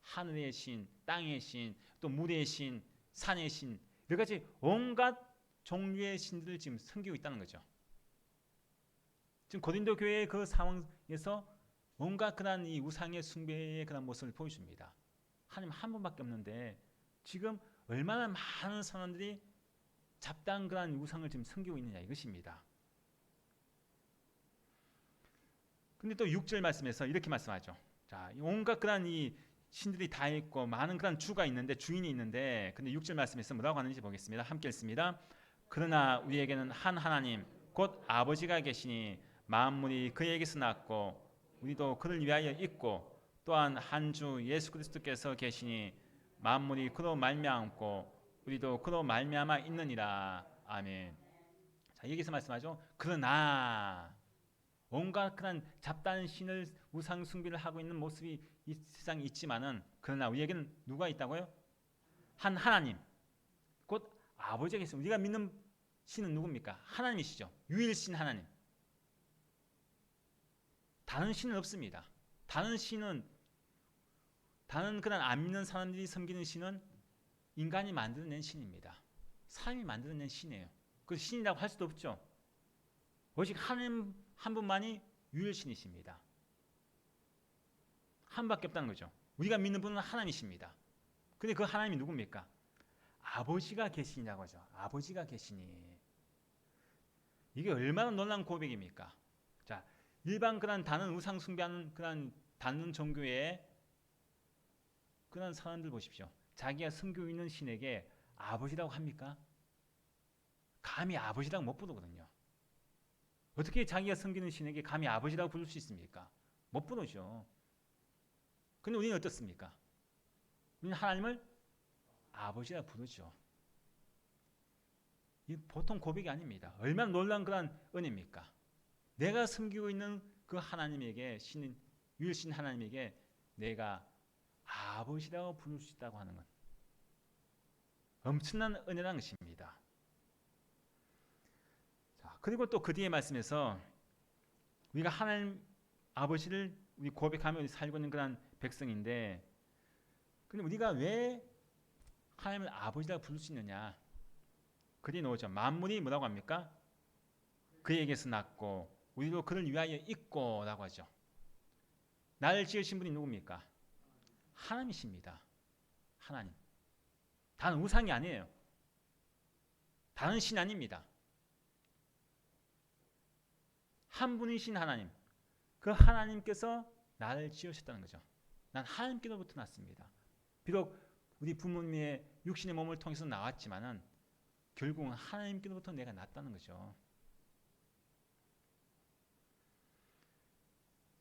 하늘의 신, 땅의 신, 또 물의 신, 산의 신, 여러 가지 온갖 종류의 신들을 지금 섬기고 있다는 거죠. 지금 고린도 교회의 그 상황에서 온갖 그런 이 우상의 숭배의 그런 모습을 보여줍니다. 하나님 한 분밖에 없는데 지금 얼마나 많은 사람들이 잡다한 그런 우상을 지금 섬기고 있느냐 이것입니다. 근데 또 6절 말씀에서 이렇게 말씀하죠. 자, 온갖 그런 이 신들이 다 있고 많은 그런 주가 있는데, 주인이 있는데, 근데 6절 말씀에서 뭐라고 하는지 보겠습니다. 함께 읽습니다. 그러나 우리에게는 한 하나님 곧 아버지가 계시니 만물이 그에게서 났고 우리도 그를 위하여 있고 또한 한 주 예수 그리스도께서 계시니 만물이 그로 말미암고 우리도 그로 말미암아 있느니라. 아멘. 자, 여기서 말씀하죠. 그러나 온갖 그런 잡다한 신을 우상 숭배를 하고 있는 모습이 이 세상에 있지만은, 그러나 우리에게는 누가 있다고요? 한 하나님 곧 아버지가 계십니다. 우리가 믿는 신은 누굽니까? 하나님이시죠. 유일신 하나님. 다른 신은 없습니다. 다른 그런 안 믿는 사람들이 섬기는 신은 인간이 만들어낸 신입니다. 사람이 만들어낸 신이에요. 그 신이라고 할 수도 없죠. 오직 하나님 한 분만이 유일신이십니다. 한 분밖에 없다는 거죠. 우리가 믿는 분은 하나님이십니다. 근데 그 하나님이 누굽니까? 아버지가 계시냐고 하죠. 아버지가 계시니. 이게 얼마나 놀라운 고백입니까? 자, 일반 그런 다른 우상 숭배하는 그런 다른 종교의 그런 사람들 보십시오. 자기가 섬기고 있는 신에게 아버지라고 합니까? 감히 아버지라고 못 부르거든요. 어떻게 자기가 섬기는 신에게 감히 아버지라고 부를 수 있습니까? 못 부르죠. 근데 우리는 어떻습니까? 우리는 하나님을 아버지라고 부르죠. 이 보통 고백이 아닙니다. 얼마나 놀라운 그런 은혜입니까? 내가 섬기고 있는 그 하나님에게, 신인 유일신 하나님에게 내가 아버지라고 부를 수 있다고 하는 건 엄청난 은혜라는 것입니다. 자, 그리고 또 그 뒤에 말씀에서 우리가 하나님 아버지를 우리 고백하며 우리 살고 있는 그런 백성인데, 근데 우리가 왜 하나님을 아버지라고 부를 수 있느냐? 그리 나오죠. 만물이 뭐라고 합니까? 그에게서 났고 우리도 그를 위하여 있고 라고 하죠. 나를 지으신 분이 누굽니까? 하나님이십니다. 하나님. 다른 우상이 아니에요. 다른 신 아닙니다. 한 분이신 하나님. 그 하나님께서 나를 지으셨다는 거죠. 난 하나님께로부터 났습니다. 비록 우리 부모님의 육신의 몸을 통해서 나왔지만은 결국은 하나님께로부터 내가 났다는 거죠.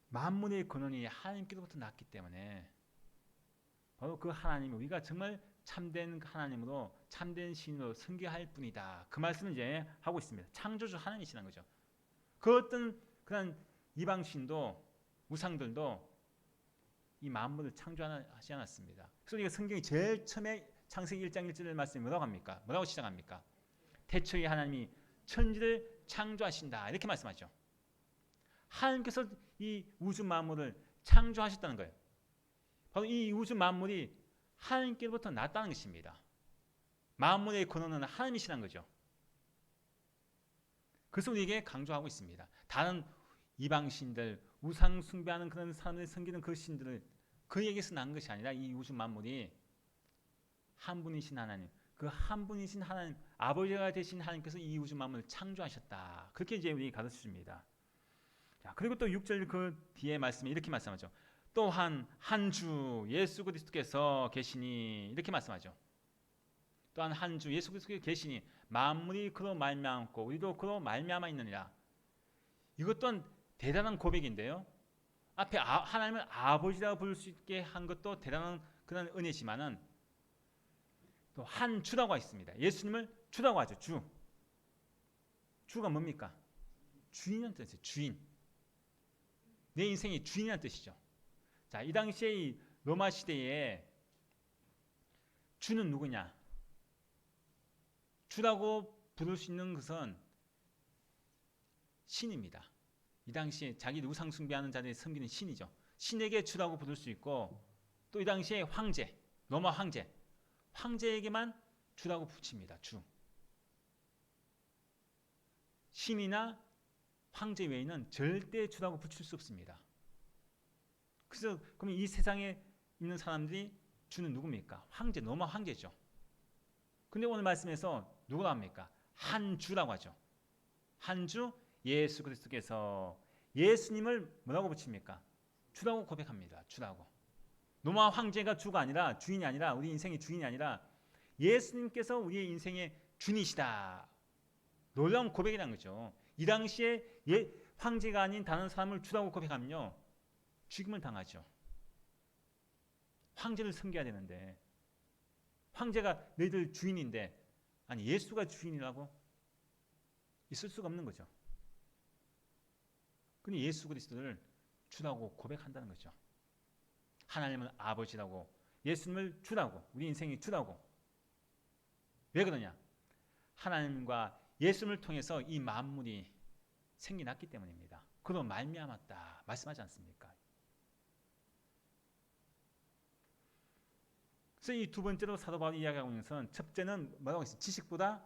만물의 근원이 하나님께로부터 났기 때문에 바로 그 하나님을 우리가 정말 참된 하나님으로, 참된 신으로 섬겨할 뿐이다. 그 말씀을 이제 하고 있습니다. 창조주 하나님이시라는 거죠. 그 어떤 그런 이방신도 우상들도 이 만물을 창조하지 않았습니다. 그래서 우리가 성경이 제일 처음에 창세기 1장 1절의 말씀이 뭐라고 합니까? 뭐라고 시작합니까? 태초에 하나님이 천지를 창조하신다. 이렇게 말씀하죠. 하나님께서 이 우주 만물을 창조하셨다는 거예요. 바로 이 우주 만물이 하나님께로부터 났다는 것입니다. 만물의 근원은 하나님이시라는 거죠. 그래서 우리에게 강조하고 있습니다. 다른 이방신들, 우상 숭배하는 그런 사람들이 섬기는 그 신들을 그에게서 난 것이 아니라 이 우주 만물이 한 분이신 하나님, 그 한 분이신 하나님, 아버지가 되신 하나님께서 이 우주 만물을 창조하셨다. 그렇게 이제 우리 가르쳐 줍니다. 자, 그리고 또 6절 그 뒤에 말씀에 이렇게 말씀하죠. 또한 한 주 예수 그리스도께서 계시니 이렇게 말씀하죠. 또한 한 주 예수 그리스도께서 계시니 만물이 그로 말미암고 우리도 그로 말미암아 있느니라. 이것 또한 대단한 고백인데요. 앞에 하나님을 아버지라고 부를 수 있게 한 것도 대단한 그런 은혜지만은 또 한 주라고 있습니다. 예수님을 주라고 하죠. 주. 주가 뭡니까? 주인이라는 뜻이에요. 주인. 내 인생의 주인이라는 뜻이죠. 자, 이 당시에 이 로마 시대에 주는 누구냐? 주라고 부를 수 있는 것은 신입니다. 이 당시에 자기 우상 숭배하는 자들이 섬기는 신이죠. 신에게 주라고 부를 수 있고 또 이 당시에 황제, 로마 황제에게만 주라고 붙입니다. 주. 신이나 황제 외에는 절대 주라고 붙일 수 없습니다. 그래서 그럼 이 세상에 있는 사람들이 주는 누굽니까? 황제, 로마 황제죠. 근데 오늘 말씀에서 누구라 합니까? 한 주라고 하죠. 한 주 예수 그리스도께서 예수님을 뭐라고 붙입니까? 주라고 고백합니다. 주라고. 로마 황제가 주가 아니라 주인이 아니라 우리 인생의 주인이 아니라 예수님께서 우리의 인생의 주인이시다. 놀라운 고백이라는 거죠. 이 당시에 황제가 아닌 다른 사람을 주라고 고백하면요. 죽임을 당하죠. 황제를 섬겨야 되는데 황제가 너희들 주인인데 아니 예수가 주인이라고? 있을 수가 없는 거죠. 근데 예수 그리스도를 주라고 고백한다는 거죠. 하나님은 아버지라고 예수님을 주라고 우리 인생이 주라고. 왜 그러냐? 하나님과 예수님을 통해서 이 만물이 생겨났기 때문입니다. 그로 말미암았다 말씀하지 않습니까? 그래서 이 두 번째로 사도 바울이 이야기하고 있는 것은 첫째는 뭐라고 했어요? 지식보다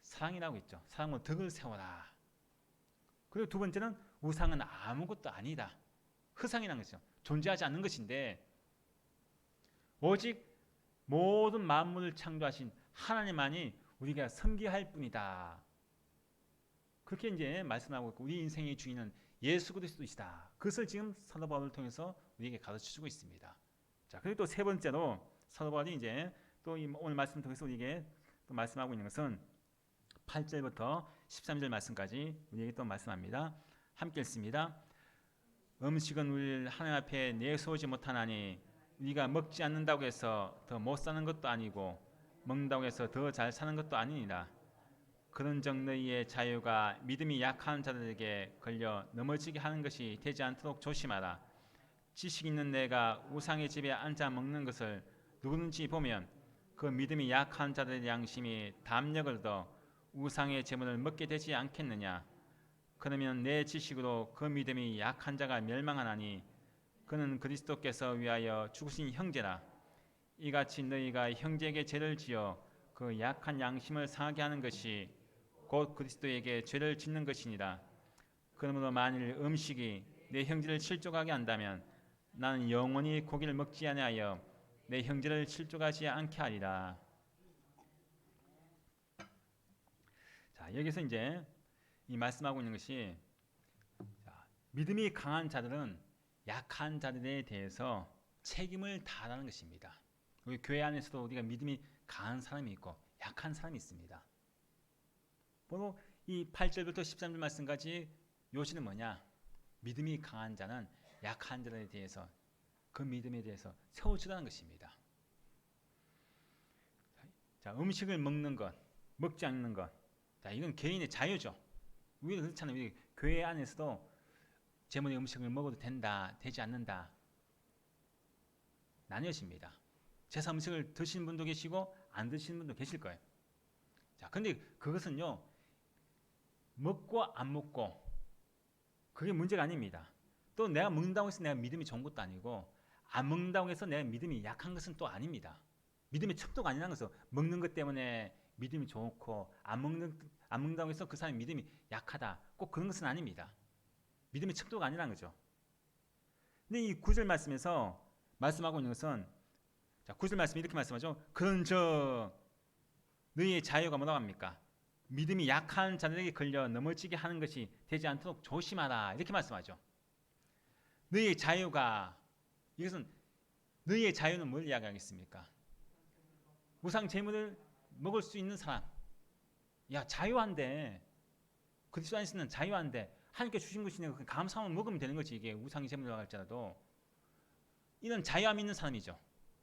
사랑이라고 했죠. 사랑으로 덕을 세워라. 그리고 두 번째는 우상은 아무것도 아니다. 허상이라는 것이죠. 존재하지 않는 것인데 오직 모든 만물을 창조하신 하나님만이 우리가 섬겨야 할 뿐이다. 그렇게 이제 말씀하고 있고 우리 인생의 주인은 예수 그리스도이시다. 그것을 지금 사도 바울을 통해서 우리에게 가르쳐주고 있습니다. 자, 그리고 또 세 번째로 사도 바울이 이제 또 오늘 말씀 통해서 우리에게 또 말씀하고 있는 것은 8절부터 13절 말씀까지 우리에게 또 말씀합니다. 함께 읽습니다. 음식은 우리를 하나님 앞에 내세우지 못하나니 우리가 먹지 않는다고 해서 더 못 사는 것도 아니고 먹는다고 해서 더 잘 사는 것도 아니니라. 그런즉 너희의 자유가 믿음이 약한 자들에게 걸려 넘어지게 하는 것이 되지 않도록 조심하라. 지식 있는 내가 우상의 집에 앉아 먹는 것을 누구든지 보면 그 믿음이 약한 자들의 양심이 담력을 얻어 우상의 제물을 먹게 되지 않겠느냐. 그러면 내 지식으로 그 믿음이 약한 자가 멸망하나니 그는 그리스도께서 위하여 죽으신 형제라. 이같이 너희가 형제에게 죄를 지어 그 약한 양심을 상하게 하는 것이 곧 그리스도에게 죄를 짓는 것이니라. 그러므로 만일 음식이 내 형제를 실족하게 한다면 나는 영원히 고기를 먹지 아니하여 내 형제를 실족하지 않게 하리라. 자, 여기서 이제 이 말씀하고 있는 것이, 믿음이 강한 자들은 약한 자들에 대해서 책임을 다하는 것입니다. 우리 교회 안에서도 우리가 믿음이 강한 사람이 있고 약한 사람이 있습니다. 바로 이 8절부터 13절 말씀까지 요지는 뭐냐? 믿음이 강한 자는 약한 자들에 대해서 그 믿음에 대해서 세워주라는 것입니다. 자, 음식을 먹는 것, 먹지 않는 것, 자, 이건 개인의 자유죠. 우리는 그렇잖아요. 우리 교회 안에서도 제물의 음식을 먹어도 된다, 되지 않는다, 나뉘어집니다. 제사 음식을 드시는 분도 계시고 안 드시는 분도 계실 거예요. 자, 근데 그것은요, 먹고 안 먹고 그게 문제가 아닙니다. 또 내가 먹는다고 해서 내가 믿음이 좋은 것도 아니고 안 먹는다고 해서 내가 믿음이 약한 것은 또 아닙니다. 믿음의 척도가 아니라는 것은 먹는 것 때문에 믿음이 좋고 안 먹는다고 해서 그 사람의 믿음이 약하다, 꼭 그런 것은 아닙니다. 믿음의 척도가 아니라는 거죠. 근데 이 9절 말씀에서 말씀하고 있는 것은, 자, 9절 말씀이 이렇게 말씀하죠. 그런즉 너희의 자유가 뭐라고 합니까? 믿음이 약한 자들에게 걸려 넘어지게 하는 것이 되지 않도록 조심하라, 이렇게 말씀하죠. 너희의 자유가, 이것은 너희의 자유는 뭘 이야기하겠습니까? 우상 제물을 먹을 수 있는 사람, 야, 자유한데, 그리스도 안에서는 자유한데 하나님께 주신 것이니까 감사함을 먹으면 되는 거지. 이게 우상 제물이라고 할지라도 이런 자유함이 있는 사람이죠.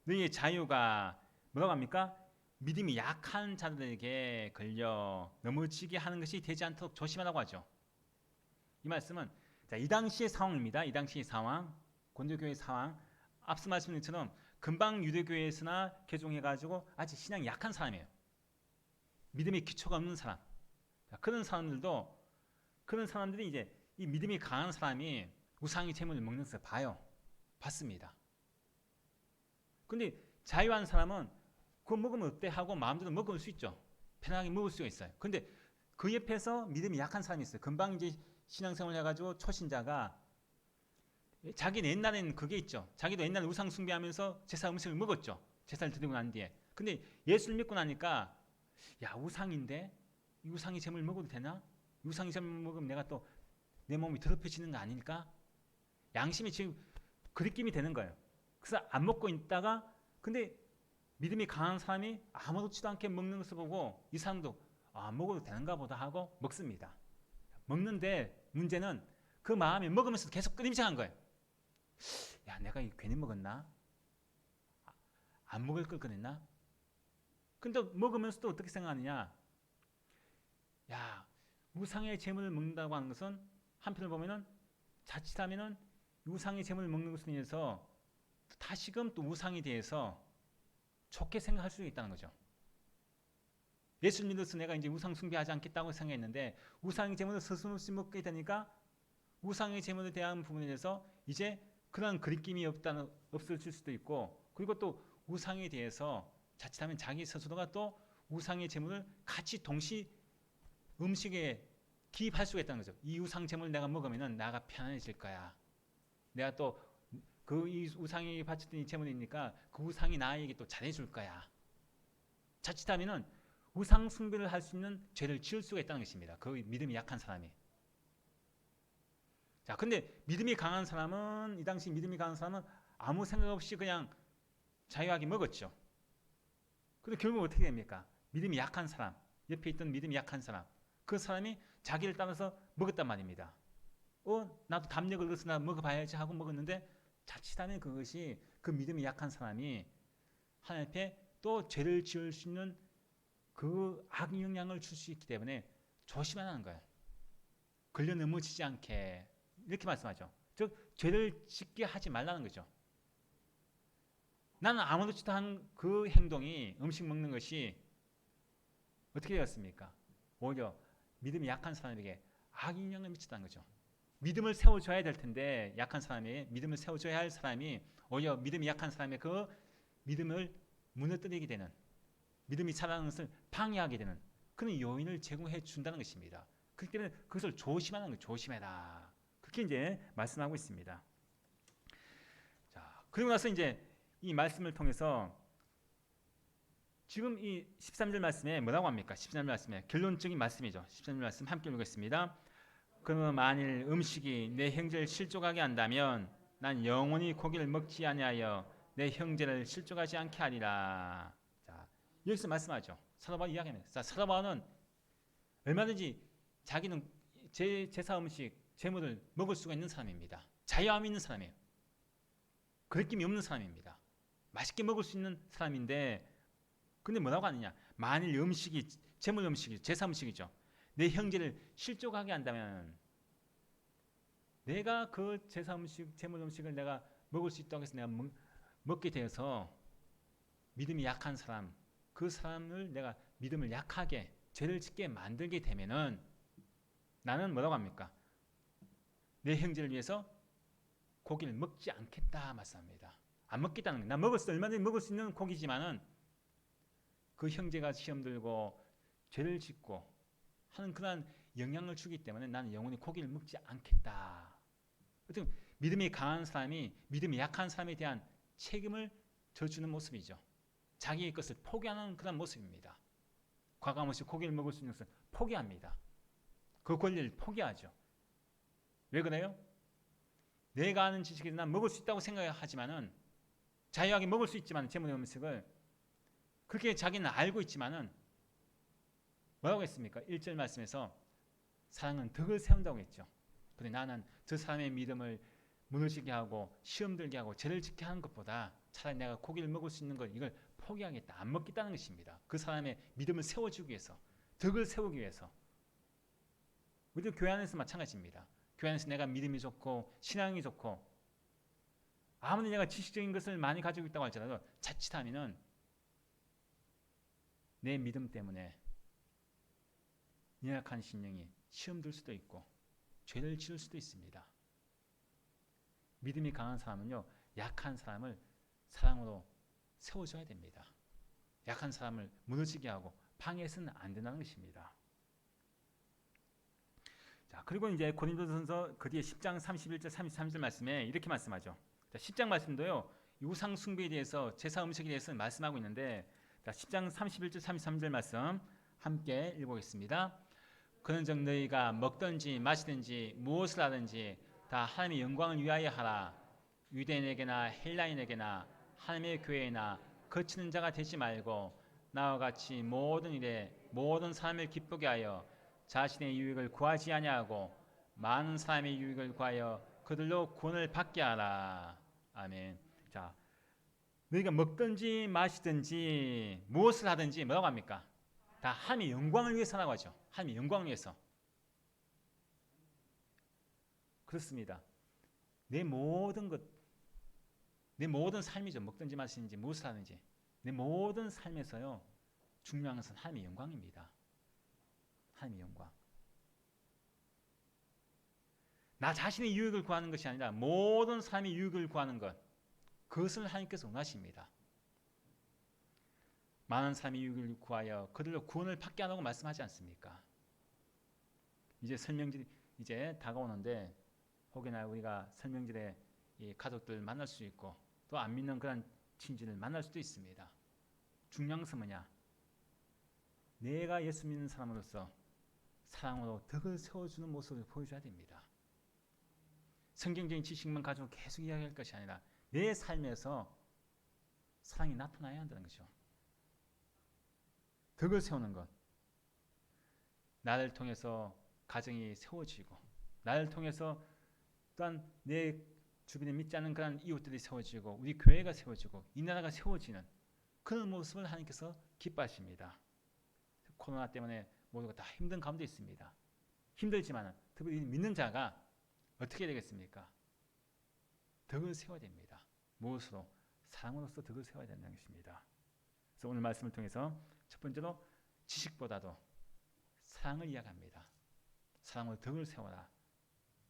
너희의 자유가 뭐라고 합니까? 믿음이 약한 자들에게 걸려 넘어지게 하는 것이 되지 않도록 조심하라고 하죠. 이 말씀은, 자, 이 당시의 상황입니다. 이 당시의 상황, 고린도교회의 상황. 앞서 말씀드린 것처럼 금방 유대교회에서나 개종해가지고 아직 신앙이 약한 사람이에요. 믿음의 기초가 없는 사람. 자, 그런 사람들이 이제 이 믿음이 강한 사람이 우상의 제물을 먹는 것을 봤습니다. 근데 자유한 사람은 그거 먹으면 어때 하고 마음대로 먹을 수 있죠. 편하게 먹을 수가 있어요. 근데 그 옆에서 믿음이 약한 사람이 있어요. 금방 이제 신앙생활 해가지고 초신자가, 자기는 옛날에는 그게 있죠. 자기도 옛날에 우상 숭배하면서 제사 음식을 먹었죠. 제사를 드리고 난 뒤에. 근데 예수를 믿고 나니까, 야, 우상인데 이 우상의 제물 먹어도 되나? 우상의 제물 먹으면 내가 또 내 몸이 더럽혀지는 거 아닐까? 양심이 지금 그 느낌이 되는 거예요. 그래서 안 먹고 있다가, 근데 믿음이 강한 사람이 아무렇지도 않게 먹는 것을 보고 이 사람도 안 먹어도 되는가 보다 하고 먹습니다. 먹는데 문제는 그 마음이 먹으면서 계속 끄림직한 거예요. 야, 내가 괜히 먹었나? 안 먹을 걸 그랬나? 근데 먹으면서도 어떻게 생각하느냐? 야, 우상의 제물을 먹는다고 하는 것은 한편을 보면은, 자칫하면은 우상의 제물을 먹는 것에 대해서 다시금 또 우상에 대해서 좋게 생각할 수 있다는 거죠. 예수를 믿어서 내가 이제 우상 숭배하지 않겠다고 생각했는데 우상의 제물을 서슴없이 먹게 되니까 우상의 제물에 대한 부분에 대해서 이제 그런 그리낌이 없어질 수도 있고, 그리고 또 우상에 대해서 자칫하면 자기 스스로가 또 우상의 제물을 같이 동시 음식에 기입할 수가 있다는 거죠. 이 우상 제물을 내가 먹으면 나가 편안해질 거야. 내가 또 그 이 우상이 바쳤던 이 제물이니까 그 우상이 나에게 또 잘해줄 거야. 자칫하면은 우상 숭배를 할 수 있는 죄를 지을 수가 있다는 것입니다. 그 믿음이 약한 사람이. 자, 근데 믿음이 강한 사람은, 이 당시 믿음이 강한 사람은 아무 생각 없이 그냥 자유하게 먹었죠. 근데 결국 어떻게 됩니까? 믿음이 약한 사람, 옆에 있던 믿음이 약한 사람, 그 사람이 자기를 따라서 먹었단 말입니다. 나도 담력을 얻어서 나 먹어봐야지 하고 먹었는데, 자칫하면 그것이, 그 믿음이 약한 사람이 하나님 앞에 또 죄를 지을 수 있는 그 악영향을 줄 수 있기 때문에 조심하라는 거예요. 걸려 넘어지지 않게, 이렇게 말씀하죠. 즉 죄를 짓게 하지 말라는 거죠. 나는 아무렇지도 않은 그 행동이, 음식 먹는 것이 어떻게 되었습니까? 오히려 믿음이 약한 사람에게 악영향을 미친다는 거죠. 믿음을 세워줘야 될 텐데 약한 사람이 믿음을 세워줘야 할 사람이 오히려 믿음이 약한 사람의 그 믿음을 무너뜨리게 되는 믿음이 자라는 것을 방해하게 되는 그런 요인을 제공해 준다는 것입니다. 그렇기 때문에 그것을 조심하는 거예요. 조심해라. 그렇게 이제 말씀하고 있습니다. 자, 그리고 나서 이제 이 말씀을 통해서 지금 이 13절 말씀에 뭐라고 합니까? 13절 말씀에 결론적인 말씀이죠. 13절 말씀 함께 읽겠습니다. 그러면 만일 음식이 내 형제를 실족하게 한다면 난 영원히 고기를 먹지 아니하여 내 형제를 실족하지 않게 하리라. 자, 여기서 말씀하죠. 사도 바울 이야기합니다. 자, 사도 바울은 얼마든지 자기는 제사 음식, 제물을 먹을 수가 있는 사람입니다. 자유함이 있는 사람이에요. 거리낌이 없는 사람입니다. 맛있게 먹을 수 있는 사람인데 근데 뭐라고 하느냐? 만일 음식이 제물 음식이 제사 음식이죠. 내 형제를 실족하게 한다면 내가 그 제사 음식, 제물 음식을 내가 먹을 수 있다고 해서 내가 먹게 되어서 믿음이 약한 사람, 그 사람을 내가 믿음을 약하게 죄를 짓게 만들게 되면은 나는 뭐라고 합니까? 내 형제를 위해서 고기를 먹지 않겠다 말씀합니다. 안 먹겠다는 거예요. 나 얼마든지 먹을 수 있는 고기지만은 그 형제가 시험 들고 죄를 짓고 하는 그런 영향을 주기 때문에 나는 영원히 고기를 먹지 않겠다. 어떻게 믿음이 강한 사람이 믿음이 약한 사람에 대한 책임을 져주는 모습이죠. 자기의 것을 포기하는 그런 모습입니다. 과감없이 고기를 먹을 수 있는 것을 포기합니다. 그 권리를 포기하죠. 왜 그래요? 내가 아는 지식에서 난 먹을 수 있다고 생각하지만은 자유하게 먹을 수 있지만 제물 음식을 그렇게 자기는 알고 있지만은 뭐라고 했습니까? 1절 말씀에서 사랑은 덕을 세운다고 했죠. 근데 나는 저 사람의 믿음을 무너지게 하고 시험 들게 하고 죄를 짓게 하는 것보다 차라리 내가 고기를 먹을 수 있는 걸 이걸 포기하겠다. 안 먹겠다는 것입니다. 그 사람의 믿음을 세워주기 위해서 덕을 세우기 위해서 우리도 교회 안에서 마찬가지입니다. 교회 안에서 내가 믿음이 좋고 신앙이 좋고 아무리 내가 지식적인 것을 많이 가지고 있다고 할지라도 자칫하면은 내 믿음 때문에 연약한 심령이 시험 들 수도 있고 죄를 지을 수도 있습니다. 믿음이 강한 사람은요, 약한 사람을 사랑으로 세워줘야 됩니다. 약한 사람을 무너지게 하고 방해해서는 안 된다는 것입니다. 자, 그리고 이제 고린도전서 그 뒤에 10장 31절 33절 말씀에 이렇게 말씀하죠. 자, 10장 말씀도요, 우상 숭배에 대해서 제사 음식에 대해서 말씀하고 있는데, 자, 10장 31절 33절 말씀 함께 읽어보겠습니다. 그런즉 너희가 먹든지 마시든지 무엇을 하든지 다 하나님의 영광을 위하여 하라. 유대인에게나 헬라인에게나 하나님의 교회나 거치는 자가 되지 말고 나와 같이 모든 일에 모든 사람을 기쁘게 하여 자신의 유익을 구하지 아니하고 많은 사람의 유익을 구하여 그들로 구원을 받게 하라. 아멘. 자, 너희가 먹든지 마시든지 무엇을 하든지 뭐라고 합니까? 다 하나님의 영광을 위해서라고 하죠. 하나님의 영광을 위해서. 그렇습니다. 내 모든 것, 내 모든 삶이죠. 먹든지 마시든지 무엇을 하든지 내 모든 삶에서요, 중요한 것은 하나님의 영광입니다. 하나님의 영광. 나 자신의 유익을 구하는 것이 아니라 모든 사람의 유익을 구하는 것, 그것을 하나님께서 원하십니다. 많은 사람의 유익을 구하여 그들로 구원을 받게 하라고 말씀하지 않습니까? 이제 설명절이 이제 다가오는데 혹여나 우리가 설명절에 이 가족들 만날 수 있고 또 안 믿는 그런 친지를 만날 수도 있습니다. 중요한 것은 뭐냐? 내가 예수 믿는 사람으로서 사랑으로 덕을 세워주는 모습을 보여줘야 됩니다. 성경적인 지식만 가지고 계속 이야기할 것이 아니라 내 삶에서 사랑이 나타나야 한다는 것이죠. 덕을 세우는 것. 나를 통해서 가정이 세워지고 나를 통해서 또한 내 주변에 믿지 않는 그런 이웃들이 세워지고 우리 교회가 세워지고 이 나라가 세워지는 그런 모습을 하나님께서 기뻐하십니다. 코로나 때문에 모두가 다 힘든 가운데 있습니다. 힘들지만 특히 믿는 자가 어떻게 되겠습니까? 덕을 세워야 됩니다. 무엇으로? 사랑으로서 덕을 세워야 된다는 것입니다. 그래서 오늘 말씀을 통해서 첫 번째로 지식보다도 사랑을 이야기합니다. 사랑으로 덕을 세워라.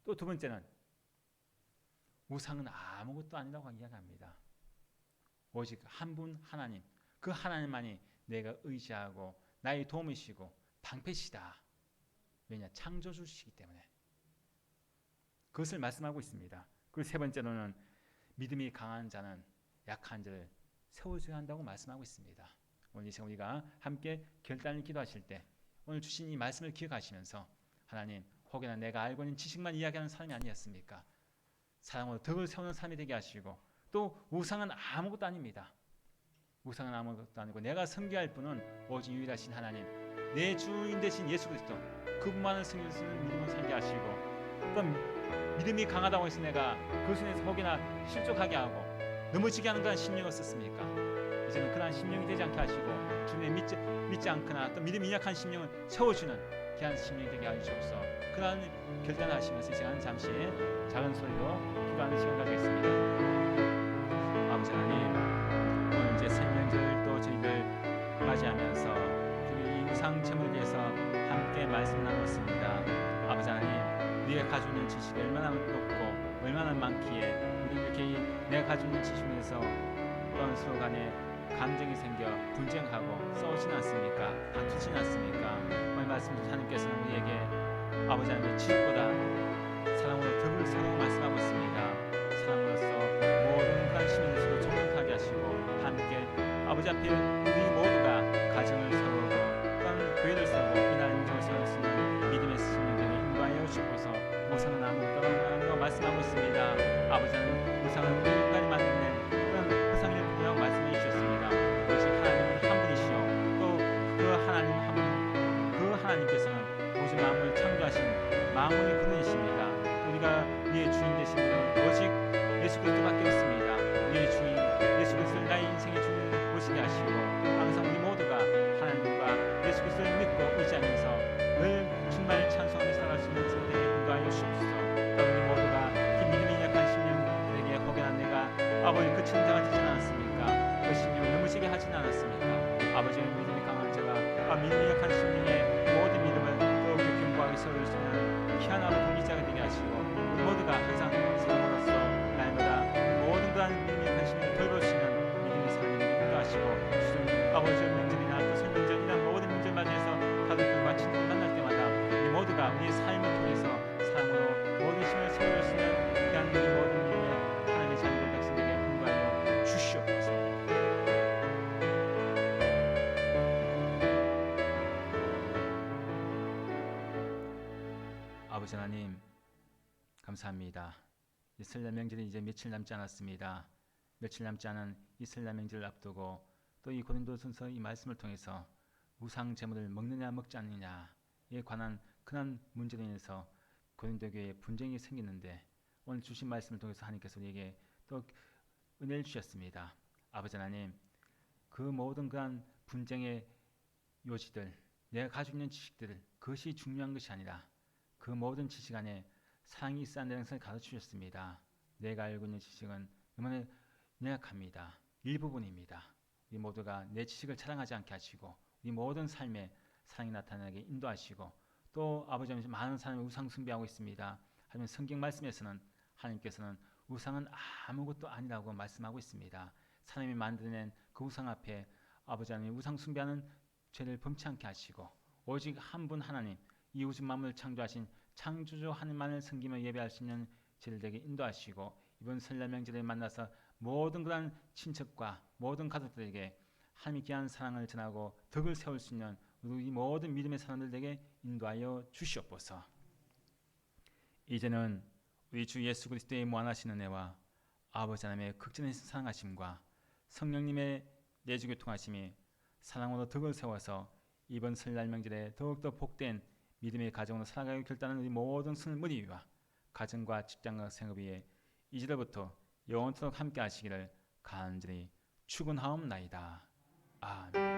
또 두 번째는 우상은 아무것도 아니라고 이야기합니다. 오직 한 분 하나님, 그 하나님만이 내가 의지하고 나의 도움이시고 방패시다. 왜냐? 창조주시기 때문에. 그것을 말씀하고 있습니다. 그리고 세 번째로는 믿음이 강한 자는 약한 자를 세워줘야 한다고 말씀하고 있습니다. 오늘 이 시간 우리가 함께 결단을 기도하실 때 오늘 주신 이 말씀을 기억하시면서 하나님, 혹여나 내가 알고 있는 지식만 이야기하는 사람이 아니었습니까? 사랑으로 덕을 세우는 사람이 되게 하시고 또 우상은 아무것도 아닙니다. 우상은 아무것도 아니고 내가 섬겨할 분은 오직 유일하신 하나님, 내 주인 되신 예수 그리스도, 그분만을 섬길 수 있는 믿음을 살게 하시고 또 믿음이 강하다고 해서 내가 그 손에서 혹여나 실족하게 하고 넘어지게 하는 그런 심령을 썼습니까? 이제는 그러한 심령이 되지 않게 하시고 주님의 믿지 않거나 또 믿음이 약한 심령을 세워주는 귀한 심령이 되게 하시옵소서. 그러한 결단을 하시면서 이 시간 잠시 작은 소리로 기도하는 시간 가지겠습니다. 아버지 하나님, 오늘 이제 생명절 또 저희들 맞이하면서 이 우상 제물에 대해서 함께 말씀 나눴습니다. 아버지 하나님, 우리가 가지고 있는 지식이 얼마나 높고 얼마나 많기에 우리 이렇게 내가 가지고 있는 지식에서 또한 서로 간에 감정이 생겨 분쟁하고 싸우지는 않습니까? 다투지는 않습니까? 오늘 말씀 주신 하나님께서는 우리에게 아버지 하나님의 지식보다 사랑으로 덕을 세우라고 말씀하고 있습니다. 사랑으로서 모든 그런 시민들도 정복하게 하시고 함께 아버지 앞에 우리 모두가 가정을 세우고 또한 교회를 세우고 이 나라의 민족을 세울 수 있는 믿음의 승리들을 인도하여 주옵소서. 우상은 아무것도 아니라고 말씀하고 있습니다. 아버지 하나님, 우상은 우리 인간이 만드는 그런 우상일 뿐이라고 말씀해 주셨습니다. 오직 하나님은 한 분이시요 또 그 하나님 한 분, 그 하나님께서는 오직 만물을 창조하신 만물의 근원이십니다. 우리가 우리의 주인 되신 분은 오직 예수 그리스도밖에 없습니다. 우리의 주인 예수 그리스도를 나의 인생의 주인 모시게 하시고 항상 우리 모두가 하나님과 예수 그리스도를 믿고 의지하면서 늘 정말 찬송하며 살아갈 수 있는 저들에게 인도하여 주옵소서. 우리 모두가 그 믿음이 약한 심령들에게 혹여나 내가 아버지 그 천자가 되지 않았습니까? 그 심령을 넘어지게 하지는 않았습니까? 아버지의 믿음이 강한 자가 믿음이 약한 심령의 모든 믿음을 더욱더 견고하게 세워줄 수 있는 귀한 아버지 동기자가 되게 하시고 우리 모두가 항상 사람으로서 날마다 모든 그러한 믿음이 약한 심령을 돌볼 수 있는 믿음의 삶이 되게 인도하시고 주님 아버지의 명절이나 또 설명절이나 모든 명절 맞이해서 가족들과 친구들 만날 때마다 우리 모두가 우리의 삶을 통해서 사랑으로 모든 힘을 세워줄 수 있는 귀한 우리 모든 믿음의 하나님의 자녀들 백성에게 인도하여 주시옵소서. 아버지 하나님, 감사합니다. 이 설날 명절이 이제 며칠 남지 않았습니다. 며칠 남지 않은 이 설날 명절을 앞두고 또 이 고린도전서 이 말씀을 통해서 우상 제물을 먹느냐 먹지 않느냐에 관한 그런 문제로 인해서 고린도 교회에 분쟁이 생기는데 오늘 주신 말씀을 통해서 하나님께서 우리에게 또 은혜를 주셨습니다. 아버지 하나님, 그 모든 그런 분쟁의 요지들, 내가 가지고 있는 지식들, 그것이 중요한 것이 아니라 그 모든 지식 안에 사랑이 있어야 한다는 것을 가르치셨습니다. 내가 알고 있는 지식은 너무나 연약합니다. 일부분입니다. 우리 모두가 내 지식을 자랑하지 않게 하시고 우리 모든 삶에 사랑이 나타나게 인도하시고 또 아버지 하나님, 많은 사람이 우상 숭배하고 있습니다. 하지만 성경 말씀에서는 하나님께서는 우상은 아무것도 아니라고 말씀하고 있습니다. 사람이 만들어낸 그 우상 앞에 아버지 하나님 우상 숭배하는 죄를 범치 않게 하시고 오직 한 분 하나님, 이 우주 만물을 창조하신 창조주 하나님만을 섬기며 예배할 수 있는 저희들에게 인도하시고 이번 설날 명절에 만나서 모든 그런 친척과 모든 가족들에게 하나님의 귀한 사랑을 전하고 덕을 세울 수 있는 우리 모든 믿음의 사람들에게 인도하여 주시옵소서. 이제는 우리 주 예수 그리스도의 무한하신 은혜와 아버지 하나님의 극진하신 사랑하심과 성령님의 내주 교통하심이 사랑으로 덕을 세워서 이번 설날 명절에 더욱더 복된 믿음의 가정으로 살아가기 결단하는 우리 모든 성도들 위와 가정과 직장과 생업 위에 이제부터 영원토록 함께 하시기를 간절히 축원하옵나이다. 아멘.